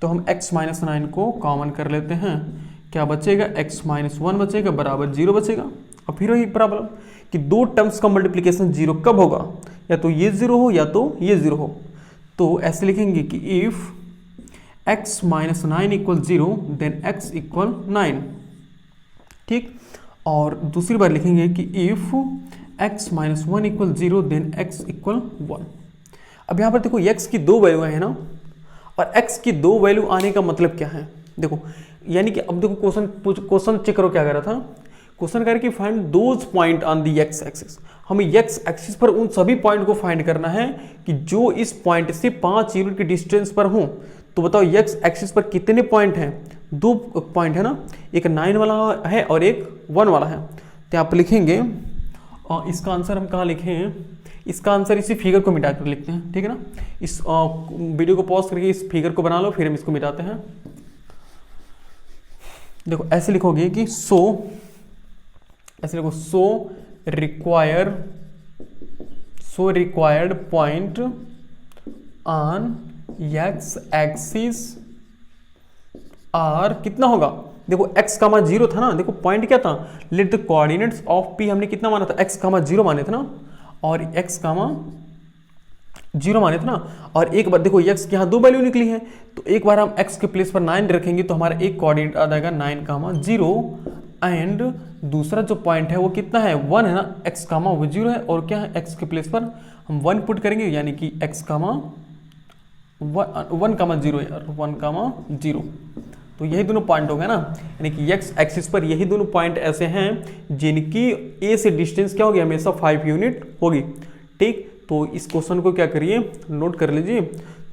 तो हम x माइनस 9 को कॉमन कर लेते हैं, क्या बचेगा x माइनस 1 बचेगा बराबर 0 बचेगा। अब फिर वही प्रॉब्लम कि दो टर्म्स का मल्टीप्लिकेशन 0 कब होगा, या तो ये 0 हो या तो ये 0 हो। तो ऐसे लिखेंगे कि if x minus 9 equal 0 then x equal 9। ठीक, और दूसरी बार लिखेंगे कि if x minus 1 equal 0 then x equal 1। अब यहाँ पर देखो x की दो वैल्यू है ना, और x की दो वैल्यू आने का मतलब क्या है, देखो यानी कि अब देखो क्वेश्चन चेक करो क्या कर रहा था, क्वेश्चन कह रहा कि find those point on the x axis. हमें x एक्सिस पर उन सभी पॉइंट को फाइंड करना है कि जो इस पॉइंट से 5 यूनिट के डिस्टेंस पर हो। तो बताओ x एक्सिस पर कितने पॉइंट हैं, दो पॉइंट है ना, एक 9 वाला है और एक 1 वाला है। तो आप लिखेंगे, और इसका आंसर हम कहाँ लिखें, इसका आंसर इसी फिगर को मिटा कर लिखते हैं। ठीक है ना, इस वीडियो को पॉज करके इस फिगर को बना लो, फिर हम इसको मिटाते हैं। देखो ऐसे लिखोगे कि ऐसे लिखो so required point on x axis are कितना होगा, देखो x कामा 0 था ना, देखो पॉइंट क्या था, let the coordinates of p हमने कितना माना था, x कामा 0 माने थे ना, और x कामा 0 माने थे ना। और एक बार देखो x की यहाँ दो वैल्यू निकली है, तो एक बार हम x के प्लेस पर 9 रखेंगे तो हमारा एक कोऑर्डिनेट आ जाएगा 9 कामा 0, एंड दूसरा जो पॉइंट है वो कितना है 1 है ना, x कामा वो 0 है, और क्या है x के प्लेस पर हम 1 पुट करेंगे, यानी कि x कामा 1 कामा 0 यार, 1 कामा 0। तो यही दोनों पॉइंट हो गए ना, यानी कि x एक्सिस पर यही दोनों पॉइंट ऐसे हैं जिनकी a से डिस्टेंस क्या होगी, हमेशा 5 यूनिट होगी। ठीक, तो इस क्वेश्चन को क्या करिए, नोट कर लीजिए।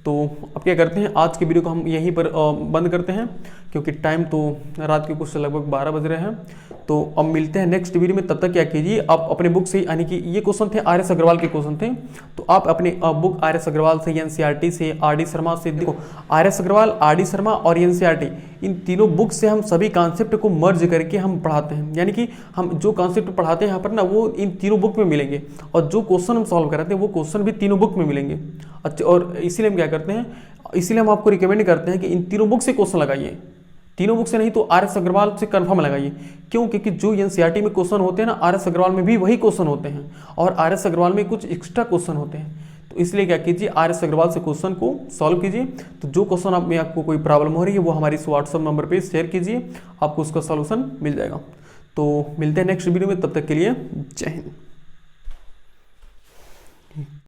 तो अब क्या करते हैं, आज के वीडियो को हम यहीं पर बंद करते हैं, क्योंकि टाइम तो रात के कुछ लगभग 12 बज रहे हैं। तो अब मिलते हैं नेक्स्ट वीडियो में, तब तक क्या कीजिए, आप अपने बुक से, यानी कि ये क्वेश्चन थे आर एस अग्रवाल के क्वेश्चन थे, तो आप अपने बुक आर एस अग्रवाल से, एनसीईआरटी से, आर डी शर्मा से, देखो R S Agarwal, R D Sharma और एनसीईआरटी, इन तीनों बुक से हम सभी कॉन्सेप्ट को मर्ज करके हम पढ़ाते हैं, यानी कि हम जो कॉन्सेप्ट पढ़ाते हैं यहाँ पर ना, वो इन तीनों बुक में मिलेंगे, और जो क्वेश्चन हम सॉल्व कराते हैं वो क्वेश्चन भी तीनों बुक में मिलेंगे। अच्छा, और इसीलिए हम क्या करते हैं, इसीलिए हम आपको रिकमेंड करते हैं कि इन तीनों बुक से क्वेश्चन लगाइए, तीनों बुक से नहीं तो आर एस अग्रवाल से कंफर्म लगाइए। क्यों, क्योंकि जो एनसीईआरटी में क्वेश्चन होते हैं ना, आर एस अग्रवाल में भी वही क्वेश्चन होते हैं, और आर एस अग्रवाल में कुछ एक्स्ट्रा क्वेश्चन होते हैं। तो इसलिए क्या कीजिए, आर एस अग्रवाल से क्वेश्चन को सॉल्व कीजिए। तो जो क्वेश्चन आप में आपको कोई प्रॉब्लम हो रही है वो हमारे इस व्हाट्सअप नंबर पर शेयर कीजिए, आपको उसका सॉल्यूशन मिल जाएगा। तो मिलते हैं नेक्स्ट वीडियो में, तब तक के लिए जय हिंद।